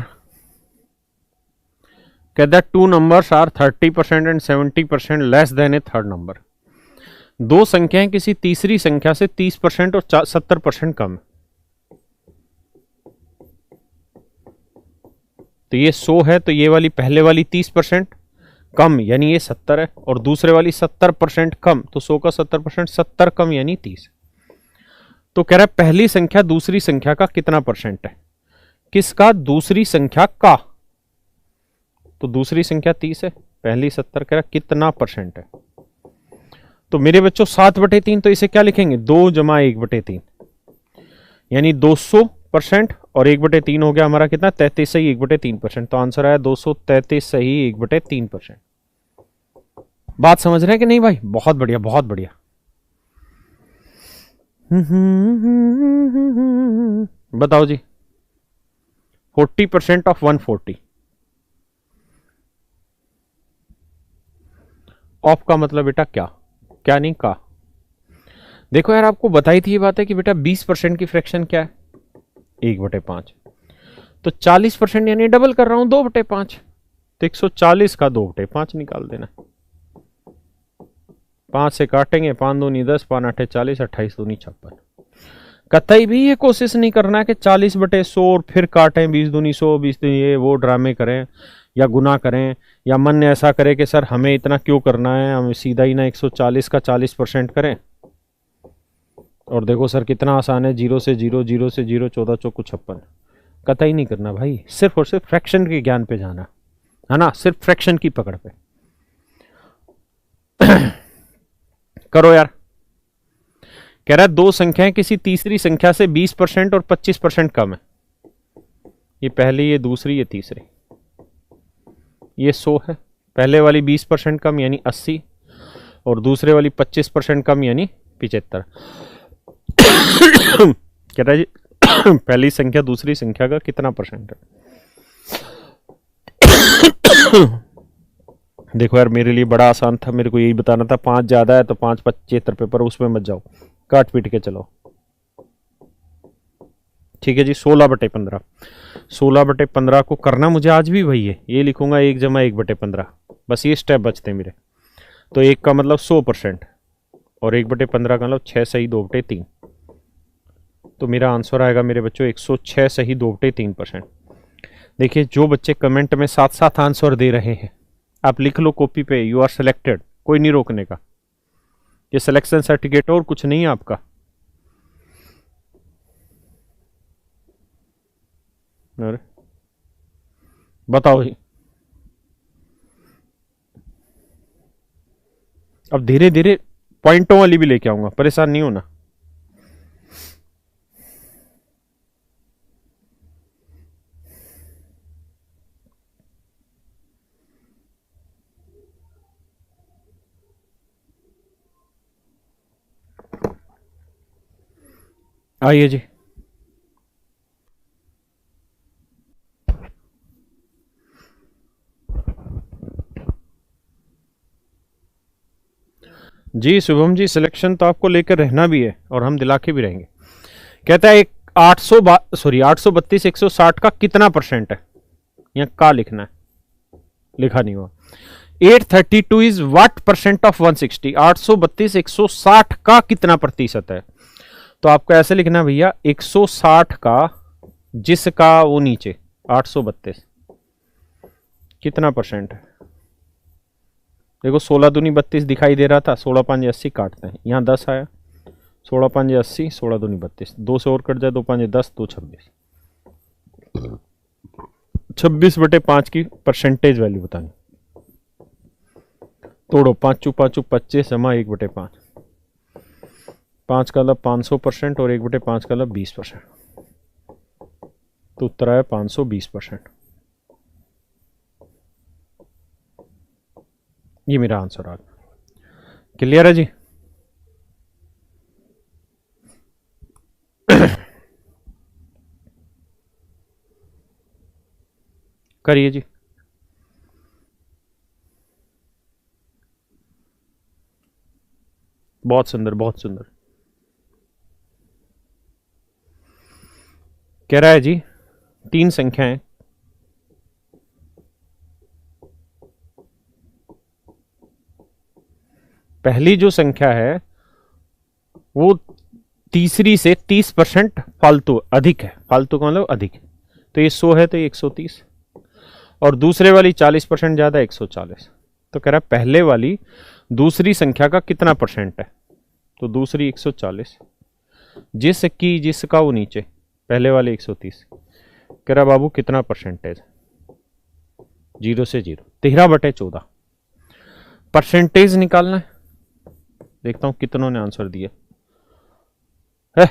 कहता है 2 numbers are 30% and 70% less than a third number. 2 संख्याएं किसी तीसरी संख्या से 30% और 70% कम है। तो ये 100 है तो ये वाली पहले वाली 30% कम यानी ये 70 है, और दूसरे वाली 70% कम, तो 100 का 70%, 70 कम यानी 30। तो कह रहा है पहली संख्या दूसरी संख्या का कितना परसेंट है? किसका? दूसरी संख्या का। तो दूसरी संख्या 30 है, पहली 70, कह रहा कितना परसेंट है? तो मेरे बच्चों 7/3, तो इसे क्या लिखेंगे? 2 + 1/3, यानी 200%, और 1/3 हो गया हमारा कितना? 33 सही 1/3%। तो आंसर आया 233 सही 1/3%। बात समझ रहे हैं कि नहीं भाई? बहुत बढ़िया, बहुत बढ़िया। बताओ जी, 40% ऑफ 140। ऑफ का मतलब बेटा क्या? क्या नहीं का। देखो यार, आपको बताई थी ये बात है कि बेटा 20% की फ्रैक्शन क्या है? 1/5। तो 40% यानी डबल कर रहा हूं, 2/5। तो 140 का 2/5 निकाल देना। 5 से काटेंगे, 5 दूनी 10, 5 8 40, 28 दूनी 56। कतई भी ये कोशिश नहीं करना कि 40/100 और फिर काटें, 20 दूनी 100, 20 दूनी ये वो ड्रामे करें या गुना करें, या मन ने ऐसा करे कि सर हमें इतना क्यों करना है, हम सीधा ही ना 140 का 40% करें। और देखो सर कितना आसान है, 0 से 0, 0 से 0, 14 चौको 56। कतई नहीं करना भाई, सिर्फ और सिर्फ फ्रैक्शन के ज्ञान पे जाना है ना, सिर्फ फ्रैक्शन की पकड़ पे। करो यार। कह रहा है दो संख्याएं किसी तीसरी संख्या से 20% और 25% कम है। ये पहली, ये दूसरी, ये तीसरी। ये 100 है, पहले वाली 20% कम यानी 80, और दूसरे वाली 25% कम यानी 75। कह रहा है जी पहली संख्या दूसरी संख्या का कितना परसेंट है। देखो यार मेरे लिए बड़ा आसान था, मेरे को यही बताना था 5 ज्यादा है तो 5 75 पे, पर उसमें मत जाओ, काट पीट के चलो। ठीक है जी, 16/15। 16/15 को करना मुझे आज भी वही है, ये लिखूंगा 1 जमा 1/15, बस ये स्टेप बचते हैं मेरे। तो 1 का मतलब 100% और 1/15 का मतलब 6 सही 2/3। तो मेरा आंसर आएगा मेरे बच्चों 106 सही 2/3%। देखिए जो बच्चे कमेंट में साथ साथ आंसर दे रहे हैं, आप लिख लो कॉपी पे, यू आर सिलेक्टेड, कोई नहीं रोकने का। ये सिलेक्शन सर्टिफिकेट और कुछ नहीं है आपका। अरे बताओ जी, अब धीरे धीरे पॉइंटों वाली भी लेके आऊंगा, परेशान नहीं होना। आइए जी। जी शुभम जी, सिलेक्शन तो आपको लेकर रहना भी है और हम दिला के भी रहेंगे। कहता है एक 832 160 का कितना परसेंट है, यहाँ का लिखना है, लिखा नहीं हुआ। 832 इज व्हाट परसेंट ऑफ 160। 832 160 का कितना प्रतिशत है, तो आपको ऐसे लिखना है भैया 160 का जिसका वो नीचे 832 कितना परसेंट है। देखो 16 दूनी 32 दिखाई दे रहा था, 16 5 80 काटते हैं, यहाँ 10 आया, 16 5 80, 16 दूनी 32, 2 से और कट जाए, 2 5 10, 2 26। 26/5 की परसेंटेज वैल्यू बतानी। तोड़ो, 5 5 25 जमा 1/5। 5 का मतलब 500% और 1/5 का मतलब 20%, तो उत्तर आया 520%। ये मेरा आंसर आ गया। क्लियर है जी। करिए जी। बहुत सुंदर, बहुत सुंदर। कह रहा है जी 3 संख्याएं पहली जो संख्या है वो तीसरी से 30% फालतू अधिक है, फालतू का मतलब अधिक है, तो ये 100 है तो ये 130, और दूसरे वाली 40% ज्यादा 140। तो कह रहा है पहले वाली दूसरी संख्या का कितना परसेंट है, तो दूसरी 140, जिसका वो नीचे पहले वाले 130। कह रहा बाबू कितना परसेंटेज, 0 से 0, 13/14 परसेंटेज निकालना है। देखता हूं कितनों ने आंसर दिया है।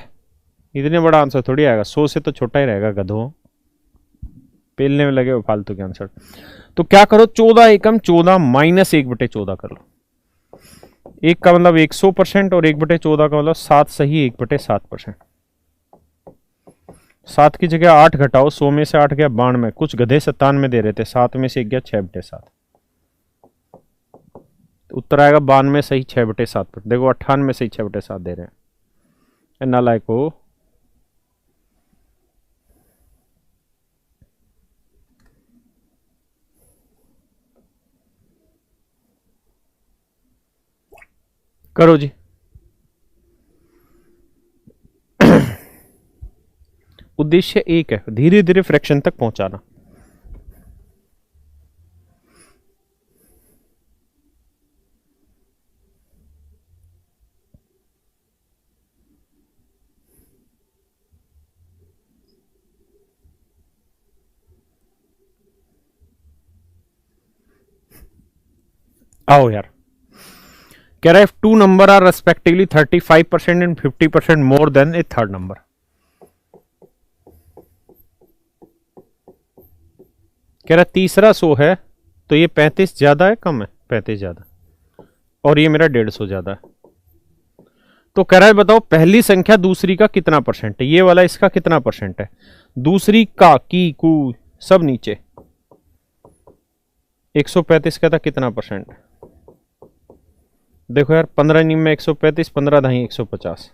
इतने बड़ा आंसर थोड़ी आएगा, 100 से तो छोटा ही रहेगा, गधो पेलने में लगे हो फालतू के आंसर। तो क्या करो, 14 एकम 14 माइनस 1/14 कर लो। 1 का मतलब 100% और 1/14 का मतलब 7 सही 1/7%। 7 की जगह 8 घटाओ, 100 में से 8 गया 92, कुछ गधे 97 दे रहे थे, 7 में से 1 गया 6/7, उत्तर आएगा 92 सही 6/7। देखो 98 सही 6/7 दे रहे हैं, नालायक हो। करो जी। उद्देश्य एक है, धीरे धीरे फ्रैक्शन तक पहुंचाना। आओ यार, कह रहा है two number are respectively 35% and 50% more than a third number. कह रहा तीसरा 100 है तो ये 35 ज्यादा है कम है? 35 ज्यादा, और ये मेरा 150 ज्यादा है। तो कह रहा है बताओ पहली संख्या दूसरी का कितना परसेंट है, ये वाला इसका कितना परसेंट है, दूसरी का की कु सब नीचे। 135 का था कितना परसेंट, देखो यार 15 नीम में 135, 15 दही 150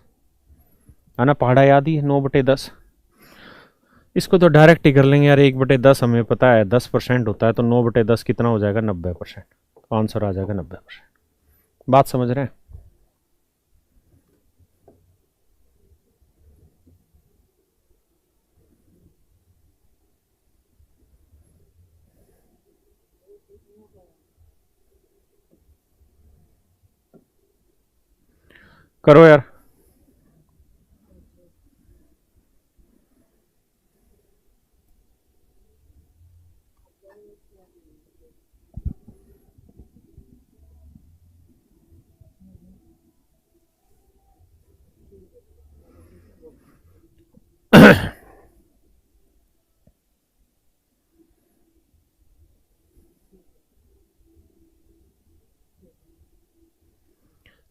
है ना, पहाड़ा याद ही है 9/10। इसको तो डायरेक्ट ही कर लेंगे यार, 1/10 हमें पता है 10% होता है, तो 9/10 कितना हो जाएगा 90%, आंसर आ जाएगा 90%। बात समझ रहे हैं? करो यार।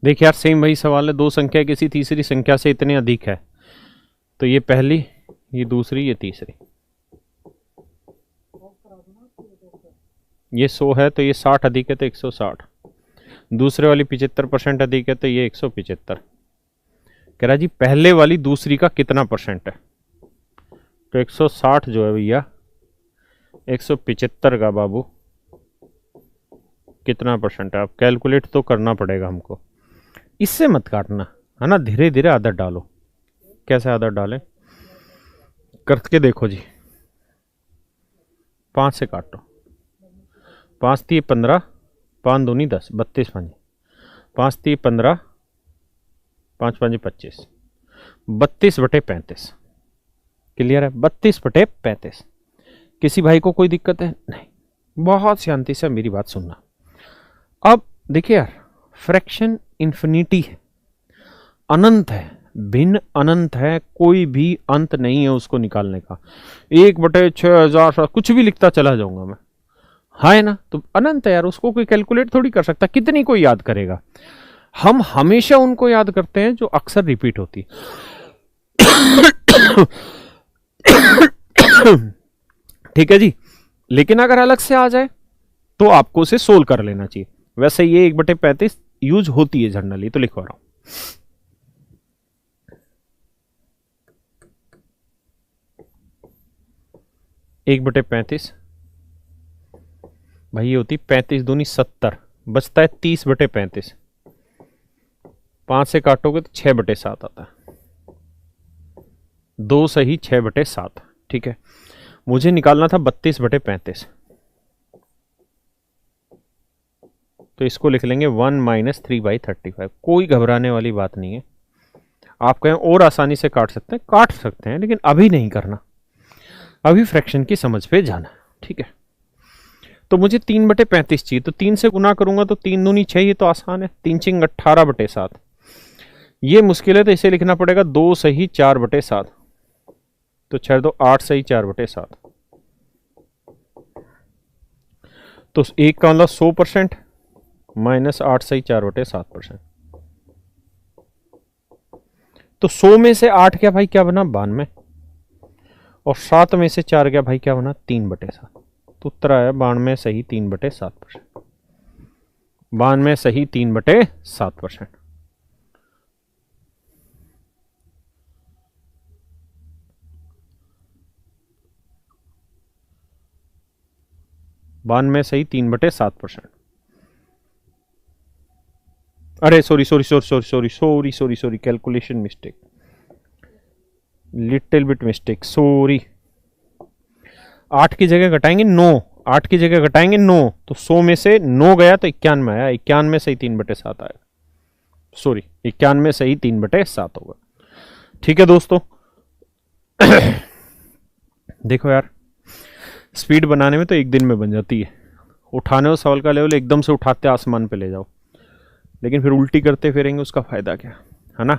देखिए यार सेम वही सवाल है, दो संख्या किसी तीसरी संख्या से इतने अधिक है, तो ये पहली, ये दूसरी, ये तीसरी। ये 100 है तो ये 60 अधिक है तो 160, दूसरे वाली 75% अधिक है तो ये 175। कह रहा जी पहले वाली दूसरी का कितना परसेंट है, तो 160 जो है भैया 175 का बाबू कितना परसेंट है, आप कैलकुलेट तो करना पड़ेगा हमको, इससे मत काटना है ना, धीरे धीरे आदत डालो। कैसे आदत डालें, करके देखो जी, 5 से काटो, 5 3 15, 5 दूनी 10, 32 5, 5 3 15, 5 5 25, 32/35। क्लियर है? 32/35। किसी भाई को कोई दिक्कत है? नहीं, बहुत शांति से मेरी बात सुनना। अब देखिए यार, फ्रैक्शन इन्फिनिटी है, अनंत है, भिन्न अनंत है, कोई भी अंत नहीं है उसको निकालने का। 1/6000 कुछ भी लिखता चला जाऊंगा मैं, है ना, तो अनंत है यार, उसको कोई कैलकुलेट थोड़ी कर सकता, कितनी कोई याद करेगा। हम हमेशा उनको याद करते हैं जो अक्सर रिपीट होती ठीक है जी। लेकिन अगर अलग से आ जाए तो आपको उसे सोल्व कर लेना चाहिए। वैसे ये 1/35 यूज होती है जनरली, तो लिखवा रहा हूं। 1/35 भाई ये होती 35 दूनी 70, बचता है 30/35। 5 से काटोगे तो 6/7 आता है, 2 सही 6/7। ठीक है, मुझे निकालना था 32/35, तो इसको लिख लेंगे 1 - 3/35। कोई घबराने वाली बात नहीं है, आप कहें और आसानी से काट सकते हैं, लेकिन अभी नहीं करना, अभी फ्रैक्शन की समझ पे जाना। ठीक है, तो मुझे 3/35 चाहिए, तो 3 से गुना करूंगा तो 3 दूनी 6, ये तो आसान है, 3 × 18/7। ये मुश्किल है तो इसे लिखना पड़ेगा 2 सही 4/7, तो 6 2 8 सही 4/7। तो 1 का मतलब 100% - 8 सही 4/7%। तो 100 में से 8 क्या भाई क्या बना 92, और 7 में से 4 क्या भाई क्या बना 3/7। तो उत्तर आया 92 सही 3/7%। 92 सही 3/7%। में सही 3/7%। अरे sorry calculation mistake, little bit mistake, sorry. 8 की जगह घटाएंगे 9, 8 की जगह घटाएंगे 9, तो 100 में से 9 गया तो 91 आया, 91 सही 3/7 आएगा, सॉरी 91 सही 3/7 होगा। ठीक है दोस्तों देखो यार, स्पीड बनाने में तो एक दिन में बन जाती है, उठाने और सवाल का लेवल एकदम से उठाते आसमान पे ले जाओ, लेकिन फिर उल्टी करते फिरेंगे, उसका फ़ायदा क्या, है ना।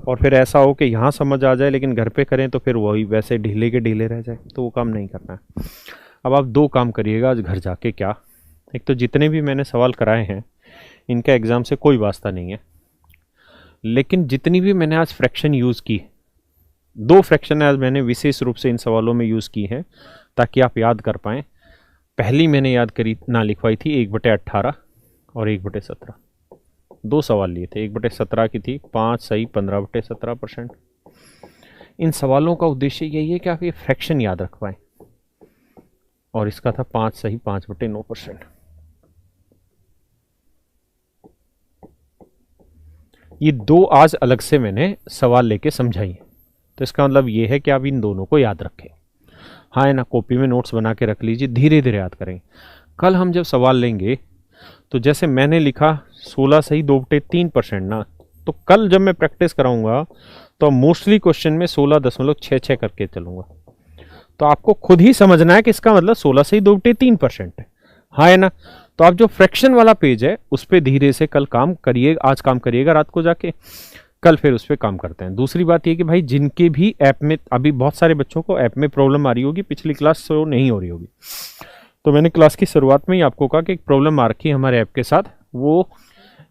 और फिर ऐसा हो कि यहाँ समझ आ जाए लेकिन घर पे करें तो फिर वही वैसे ढीले के ढीले रह जाए, तो वो काम नहीं करना है। अब आप दो काम करिएगा आज घर जाके। क्या, एक तो जितने भी मैंने सवाल कराए हैं इनका एग्ज़ाम से कोई वास्ता नहीं है, लेकिन जितनी भी मैंने आज फ्रैक्शन यूज़ की, 2 फ्रैक्शन आज मैंने विशेष रूप से इन सवालों में यूज़ की हैं ताकि आप याद कर पाएँ। पहली मैंने याद करी ना लिखवाई थी 1/18 और 1/17, 2 सवाल लिए थे। 1/17 की थी 5 सही 15/17%। इन सवालों का उद्देश्य यही है कि आप ये फ्रैक्शन याद रख पाएँ, और इसका था 5 सही 5/9%। ये 2 आज अलग से मैंने सवाल लेके समझाई है, तो इसका मतलब ये है कि आप इन दोनों को याद रखें। हाँ है ना, कॉपी में नोट्स बना के रख लीजिए, धीरे धीरे याद करेंगे। कल हम जब सवाल लेंगे तो जैसे मैंने लिखा 16 सही 2/3% ना, तो कल जब मैं प्रैक्टिस कराऊंगा तो मोस्टली क्वेश्चन में 16.66 करके चलूंगा। तो आपको खुद ही समझना है कि इसका मतलब 16 सही 2/3% है। हाँ है ना, तो आप जो फ्रैक्शन वाला पेज है उस पर धीरे से कल काम करिए, आज काम करिएगा रात को जाके, कल फिर उस पर काम करते हैं। दूसरी बात ये कि भाई जिनके भी ऐप में, अभी बहुत सारे बच्चों को ऐप में प्रॉब्लम आ रही होगी, पिछली क्लास शो नहीं हो रही होगी, तो मैंने क्लास की शुरुआत में ही आपको कहा कि एक प्रॉब्लम आ रखी है हमारे ऐप के साथ, वो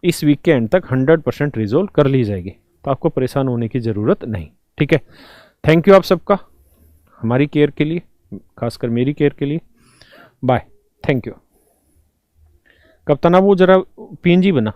इस वीक के एंड तक 100% रिजोल्व कर ली जाएगी, तो आपको परेशान होने की ज़रूरत नहीं। ठीक है, थैंक यू आप सबका हमारी केयर के लिए, खासकर मेरी केयर के लिए। Bye, thank you. कप्तान आप वो ज़रा PNG बना।